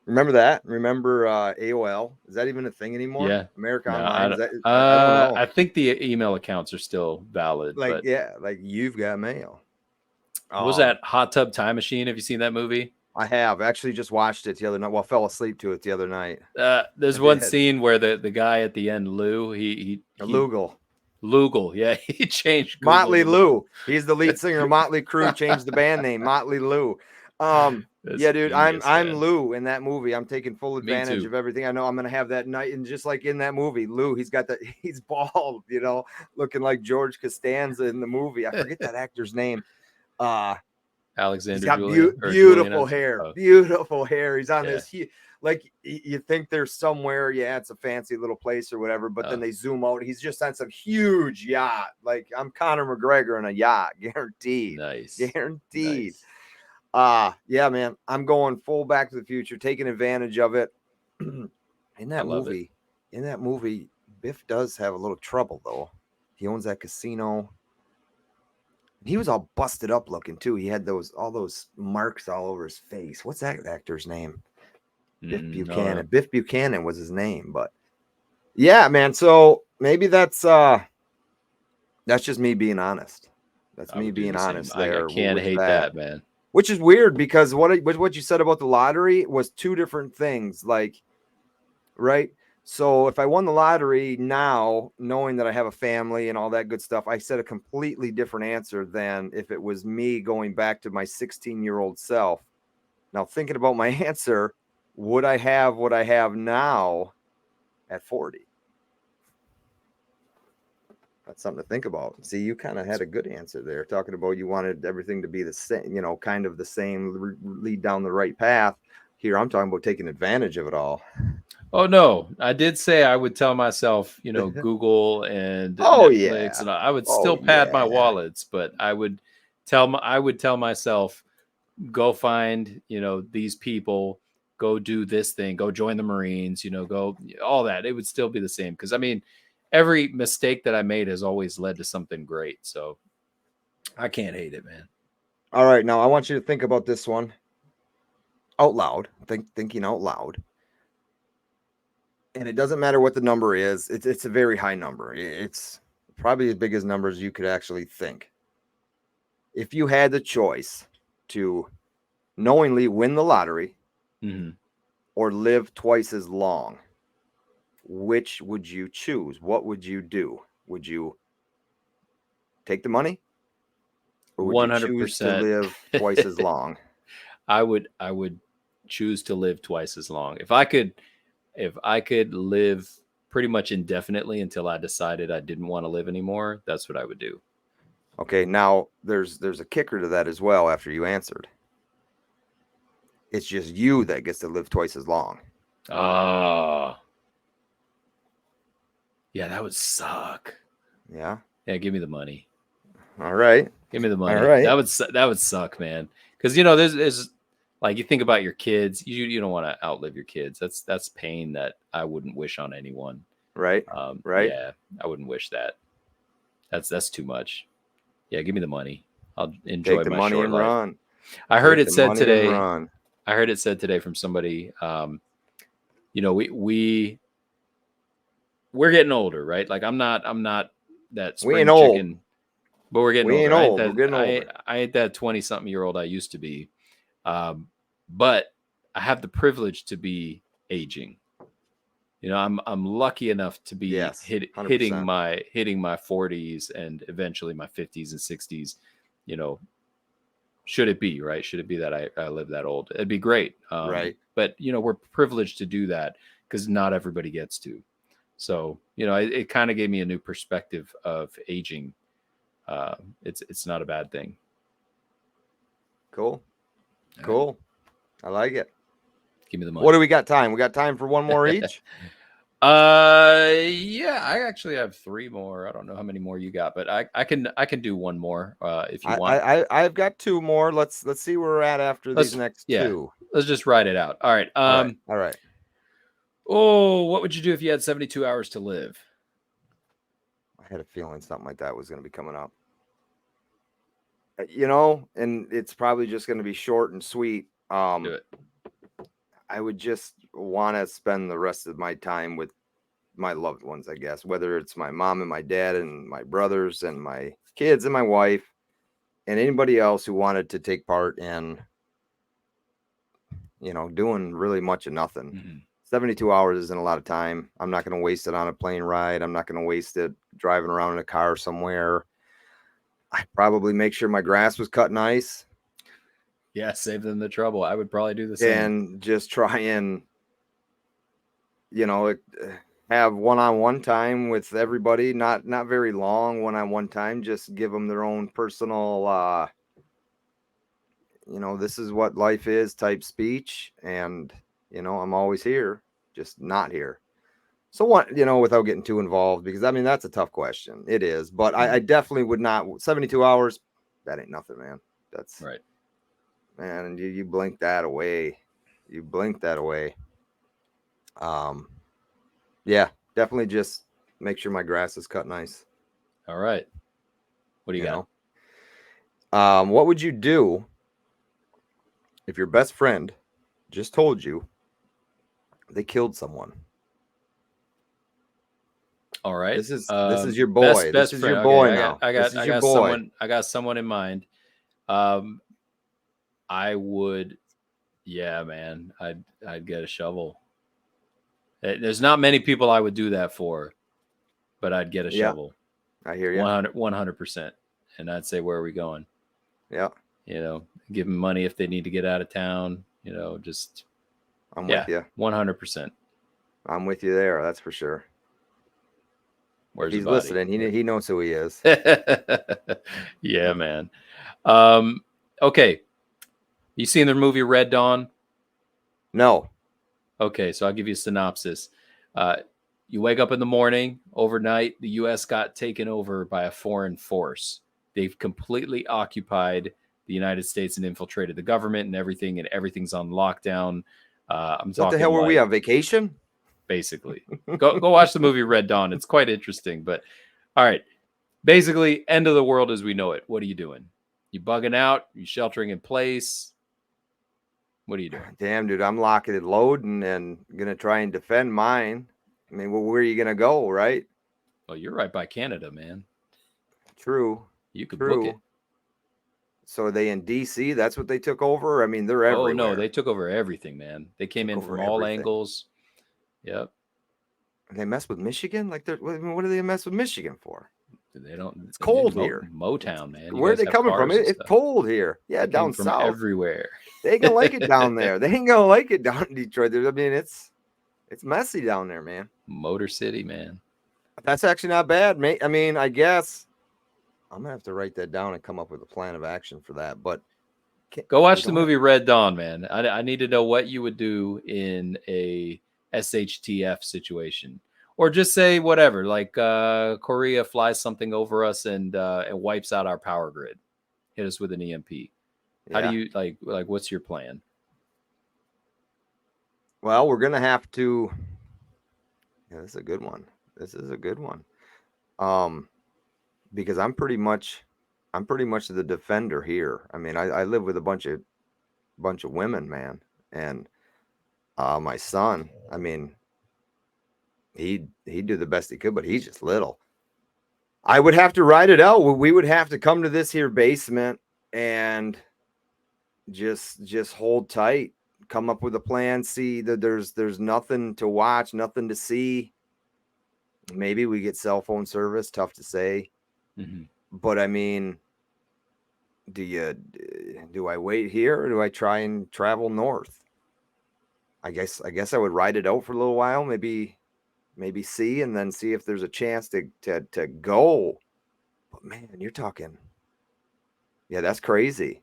Remember that? Remember AOL? Is that even a thing anymore? Yeah. America No, Online. I don't know. I think the email accounts are still valid. Like, but like you've got mail. What was that Hot Tub Time Machine? Have you seen that movie? I have actually just watched it the other night. Well, fell asleep to it the other night. There's one scene where the guy at the end, Lou, he Lugal, yeah, he changed Google Motley Lou. He's the lead singer of Motley Crue. Changed the band name, Motley Lou. Yeah, dude, genius, I'm Lou in that movie. I'm taking full advantage of everything I know. I'm gonna have that night, and just like in that movie, Lou, he's bald, looking like George Costanza in the movie. I forget that actor's name. Alexander. He's got beautiful hair. Oh. Beautiful hair. He's on this. Like you think there's somewhere, it's a fancy little place or whatever, but then they zoom out. He's just on some huge yacht. Like I'm Conor McGregor in a yacht, guaranteed. Nice, guaranteed. Nice. Yeah, man. I'm going full Back to the Future, taking advantage of it. In that movie, Biff does have a little trouble though. He owns that casino. He was all busted up looking too. He had all those marks all over his face. What's that actor's name? Biff Buchanan. No. Biff Buchanan was his name, but yeah, man. So maybe that's just me being honest. That's me being honest there. I can't hate that, man. Which is weird because what you said about the lottery was two different things. Like, right? So if I won the lottery now, knowing that I have a family and all that good stuff, I said a completely different answer than if it was me going back to my 16-year-old self. Now, thinking about my answer, would I have what I have now at 40? That's something to think about. See, you kind of had a good answer there, talking about you wanted everything to be the same, kind of the same, lead down the right path. Here, I'm talking about taking advantage of it all. Oh no, I did say I would tell myself, Google and Oh Netflix, yeah. and I would Oh still pad my yeah. wallets, but I would tell myself, go find, these people, go do this thing, go join the Marines, go all that. It would still be the same because I mean, every mistake that I made has always led to something great. So I can't hate it, man. All right, now I want you to think about this one out loud. Thinking out loud. And it doesn't matter what the number is. It's a very high number. It's probably as big as numbers you could actually think. If you had the choice to knowingly win the lottery Mm-hmm. or live twice as long, which would you choose? What would you do? Would you take the money or would you choose to 100%. live twice as long? I would choose to live twice as long. If I could live pretty much indefinitely until I decided I didn't want to live anymore, that's what I would do. Okay, now there's a kicker to that as well after you answered. It's just you that gets to live twice as long. Oh, yeah, that would suck. Yeah. Yeah, give me the money. All right. Give me the All money. right. That would suck, man. Because there's like you think about your kids. You don't want to outlive your kids. That's pain that I wouldn't wish on anyone. Right. Right. Yeah, I wouldn't wish that. That's too much. Yeah, give me the money. I'll enjoy Take the my money short and life. run. I heard Take it the said money and today. run. I heard it said today from somebody. We're getting older, right? Like I'm not that We ain't spring old. chicken, but we're getting We ain't older. I ain't old. We're that getting I older. I ain't that 20-something year old I used to be. Um, but I have the privilege to be aging. I'm lucky enough to be Yes. hitting 100%. my 40s and eventually my 50s and 60s. You know, should it be right? Should it be that I live that old? It'd be great. Right. But we're privileged to do that because not everybody gets to. So it kind of gave me a new perspective of aging. It's not a bad thing. Cool. All right. Cool. I like it. Give me the What money. do we got time? We got time for one more each? Yeah, I actually have three more. I don't know how many more you got, but I can do one more if you want. I've got two more. Let's see where we're at after these Let's next yeah, two. let's just write it out. All right. All right. All right. Oh, what would you do if you had 72 hours to live? I had a feeling something like that was going to be coming up. And it's probably just going to be short and sweet. Do it. I would just want to spend the rest of my time with my loved ones, I guess, whether it's my mom and my dad and my brothers and my kids and my wife and anybody else who wanted to take part in, doing really much of nothing. Mm-hmm. 72 hours isn't a lot of time. I'm not going to waste it on a plane ride. I'm not going to waste it driving around in a car somewhere. I probably make sure my grass was cut nice. Yeah, save them the trouble. I would probably do the same. And just try and, have one-on-one time with everybody. Not very long one-on-one time. Just give them their own personal, this is what life is type speech. And, I'm always here, just not here. So what, without getting too involved, because I mean, that's a tough question. It is, but I definitely would not. 72 hours, that ain't nothing, man. That's right. Man, and you blink that away. You blink that away. Yeah, definitely just make sure my grass is cut nice. All right. What do you got? What would you do if your best friend just told you they killed someone? All right. This is your boy. Best This is your friend. boy Okay, now. This is I your got boy. someone in mind. I would, yeah, man. I'd get a shovel. There's not many people I would do that for, but I'd get a shovel. I hear you. 100%. And I'd say, where are we going? Yeah. Give them money if they need to get out of town. Just I'm with you. 100%. I'm with you there. That's for sure. Where's if he's the body? listening, he knows who he is. Yeah, man. Okay. You seen the movie Red Dawn? No. Okay, so I'll give you a synopsis. Uh, you wake up in the morning, overnight, the U.S. got taken over by a foreign force. They've completely occupied the United States and infiltrated the government and everything's on lockdown. I'm What the talking hell were we like on vacation? basically. Go watch the movie Red Dawn. It's quite interesting. But all right, basically, end of the world as we know it. What are you doing? You bugging out? You sheltering in place? What are you doing? Damn, dude, I'm locking and loading and gonna try and defend mine. I mean, well, where are you gonna go, right? Well, you're right by Canada, man. True, You could book it. true. So are they in DC? That's what they took over? I mean, they're Oh no, everywhere. they took over everything, man. They came Took in over from all everything. angles. Yep. They mess with Michigan? Like, what do they mess with Michigan for? They don't. It's They made cold here. Motown, man. You Where are guys they have coming from? cars and It's stuff. cold here. Yeah, They came down from south. everywhere. They ain't gonna like it down there. They ain't gonna like it down in Detroit. I mean, it's messy down there, man. Motor City, man. That's actually not bad, mate. I mean, I guess I'm gonna have to write that down and come up with a plan of action for that. But Go watch we the don't have, movie Red Dawn, man. I need to know what you would do in a SHTF situation, or just say whatever. Like Korea flies something over us and wipes out our power grid. Hit us with an EMP. How do yeah. you like? What's your plan? Well, we're gonna have to. Yeah, this is a good one. This is a good one. Um, because I'm pretty much the defender here. I mean, I live with a bunch of women, man, and my son. I mean, he'd do the best he could, but he's just little. I would have to ride it out. We would have to come to this here basement and just hold tight, come up with a plan, see that there's nothing to watch, nothing to see. Maybe we get cell phone service, tough to say. Mm-hmm. But I mean, do I wait here or do I try and travel north? I guess I would ride it out for a little while, maybe see and then see if there's a chance to go. But man, you're talking, yeah, that's crazy.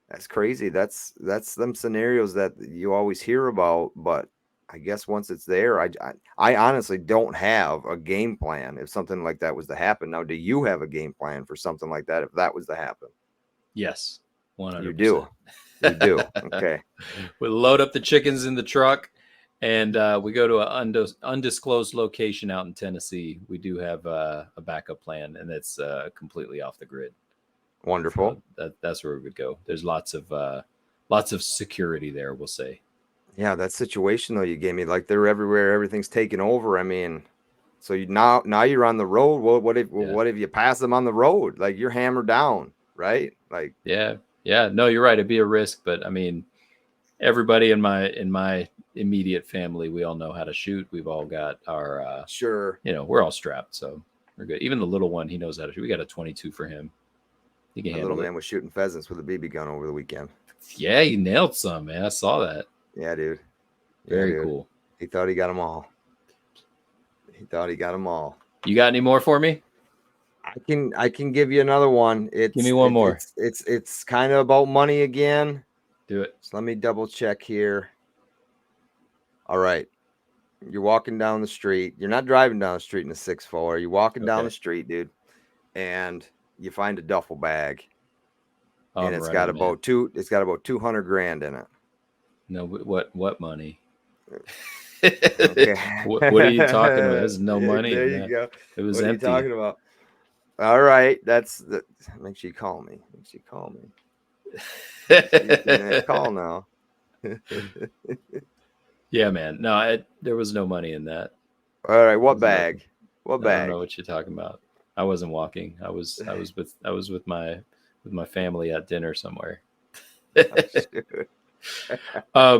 That's crazy. That's them scenarios that you always hear about, but I guess once it's there, I honestly don't have a game plan if something like that was to happen. Now, do you have a game plan for something like that if that was to happen? Yes, 100%. You do. You do. Okay. We load up the chickens in the truck, and we go to an undisclosed location out in Tennessee. We do have a backup plan, and it's completely off the grid. Wonderful. So that's where we would go. There's lots of security there, we'll say. Yeah, that situation though you gave me, like they're everywhere, everything's taken over. I mean, so now you're on the road. What if you pass them on the road? Like you're hammered down, right? Like yeah. No, you're right. It'd be a risk, but I mean, everybody in my immediate family, we all know how to shoot. We've all got our sure. we're all strapped, so we're good. Even the little one, he knows how to shoot. We got a 22 for him. He can My handle little it. man was shooting pheasants with a BB gun over the weekend. Yeah, he nailed some, man. I saw that. Yeah, dude. Very cool. He thought he got them all. You got any more for me? I can give you another one. Give me one more. It's kind of about money again. Do it. So let me double check here. All right. You're walking down the street. You're not driving down the street in a 6'4". You're walking down the street, dude, and you find a duffel bag. And it's got about 200 grand in it. No, what money? Okay. What are you talking about? There's no money. There you go. It was what empty. Are you talking about? All right. Make sure you call me. Call now. Yeah, man. No, there was no money in that. All right. What bag? What bag? I don't know what you're talking about. I wasn't walking. I was with my family at dinner somewhere. All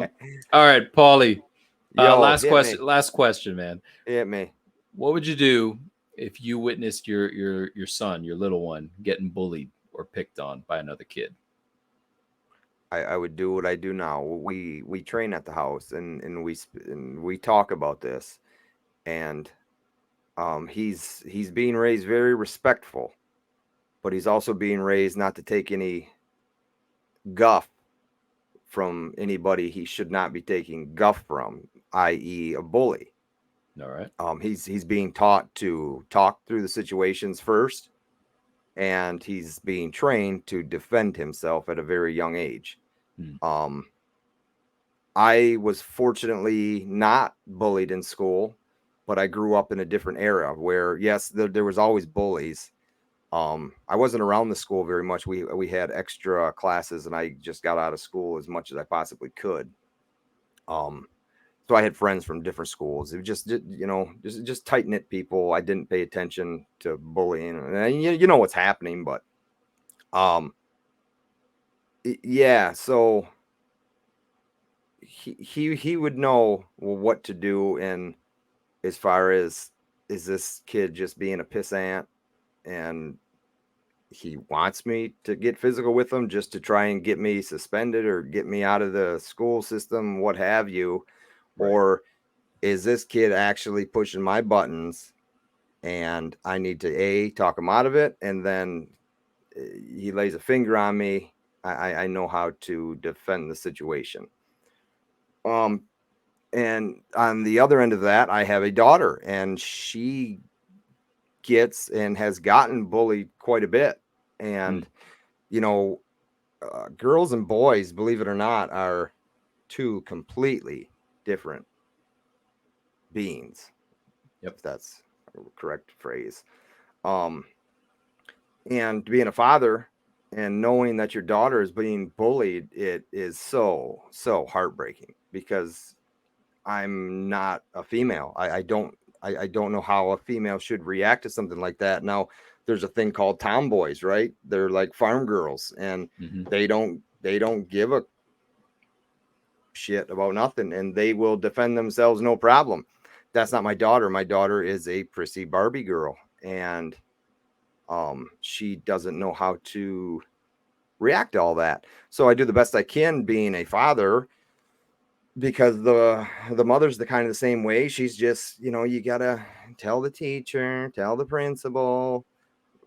right, Paulie. Last question, man. Hit me. What would you do if you witnessed your son, your little one, getting bullied or picked on by another kid? I would do what I do now. We train at the house and we talk about this, and he's being raised very respectful, but he's also being raised not to take any guff from anybody he should not be taking guff from, i.e., a bully. All right. He's being taught to talk through the situations first, and he's being trained to defend himself at a very young age. I was fortunately not bullied in school, but I grew up in a different era where, yes, there was always bullies. I wasn't around the school very much. We had extra classes, and I just got out of school as much as I possibly could. So I had friends from different schools. It was just tight knit people. I didn't pay attention to bullying, and you know what's happening, but yeah. So he would know what to do, and as far as, is this kid just being a pissant and he wants me to get physical with him just to try and get me suspended or get me out of the school system, what have you, Right. or is this kid actually pushing my buttons and I need to talk him out of it, and then he lays a finger on me, I know how to defend the situation. And on the other end of that, I have a daughter, and she gets and has gotten bullied quite a bit. And, girls and boys, believe it or not, are two completely different beings. Yep. If that's a correct phrase. And being a father and knowing that your daughter is being bullied, it is so heartbreaking, because I'm not a female. I don't know how a female should react to something like that. Now, there's a thing called tomboys, right? They're like farm girls, and they don't give a shit about nothing, and they will defend themselves no problem. That's not my daughter. My daughter is a prissy Barbie girl, and she doesn't know how to react to all that. So I do the best I can being a father, because the mother's the kind of the same way. She's just, you gotta tell the teacher, tell the principal.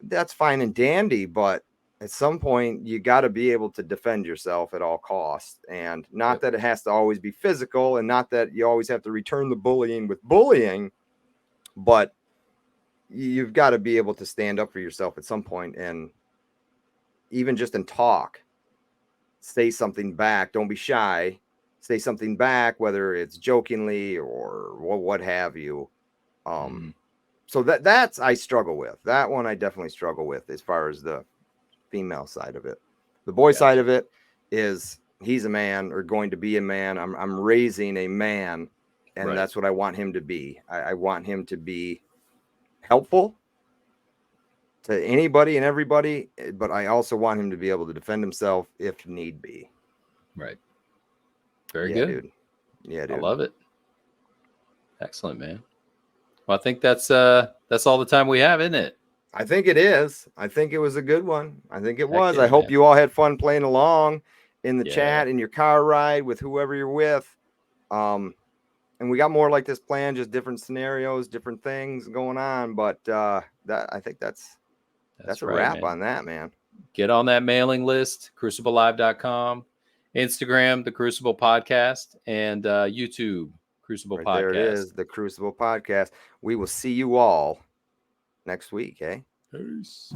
That's fine and dandy, but at some point you got to be able to defend yourself at all costs, and not that it has to always be physical, and not that you always have to return the bullying with bullying, but you've got to be able to stand up for yourself at some point, and even just in talk, say something back. Don't be shy. Say something back, whether it's jokingly or what have you. So that's I struggle with. That one I definitely struggle with as far as the female side of it. The boy side of it is, he's a man, or going to be a man. I'm raising a man, and that's what I want him to be. I want him to be helpful to anybody and everybody, but I also want him to be able to defend himself if need be. Right. Very good. Dude. Yeah, dude. I love it. Excellent, man. Well, I think that's all the time we have, isn't it? I think it is. I think it was a good one. I think it was. Yeah, I hope man. you all had fun playing along in the chat, in your car ride, with whoever you're with. And we got more like this planned, just different scenarios, different things going on. But I think that's a wrap on that, man. Get on that mailing list, cruciblelive.com, Instagram, the Crucible Podcast, and YouTube, Crucible Podcast. There it is, the Crucible Podcast. We will see you all next week, eh? Peace.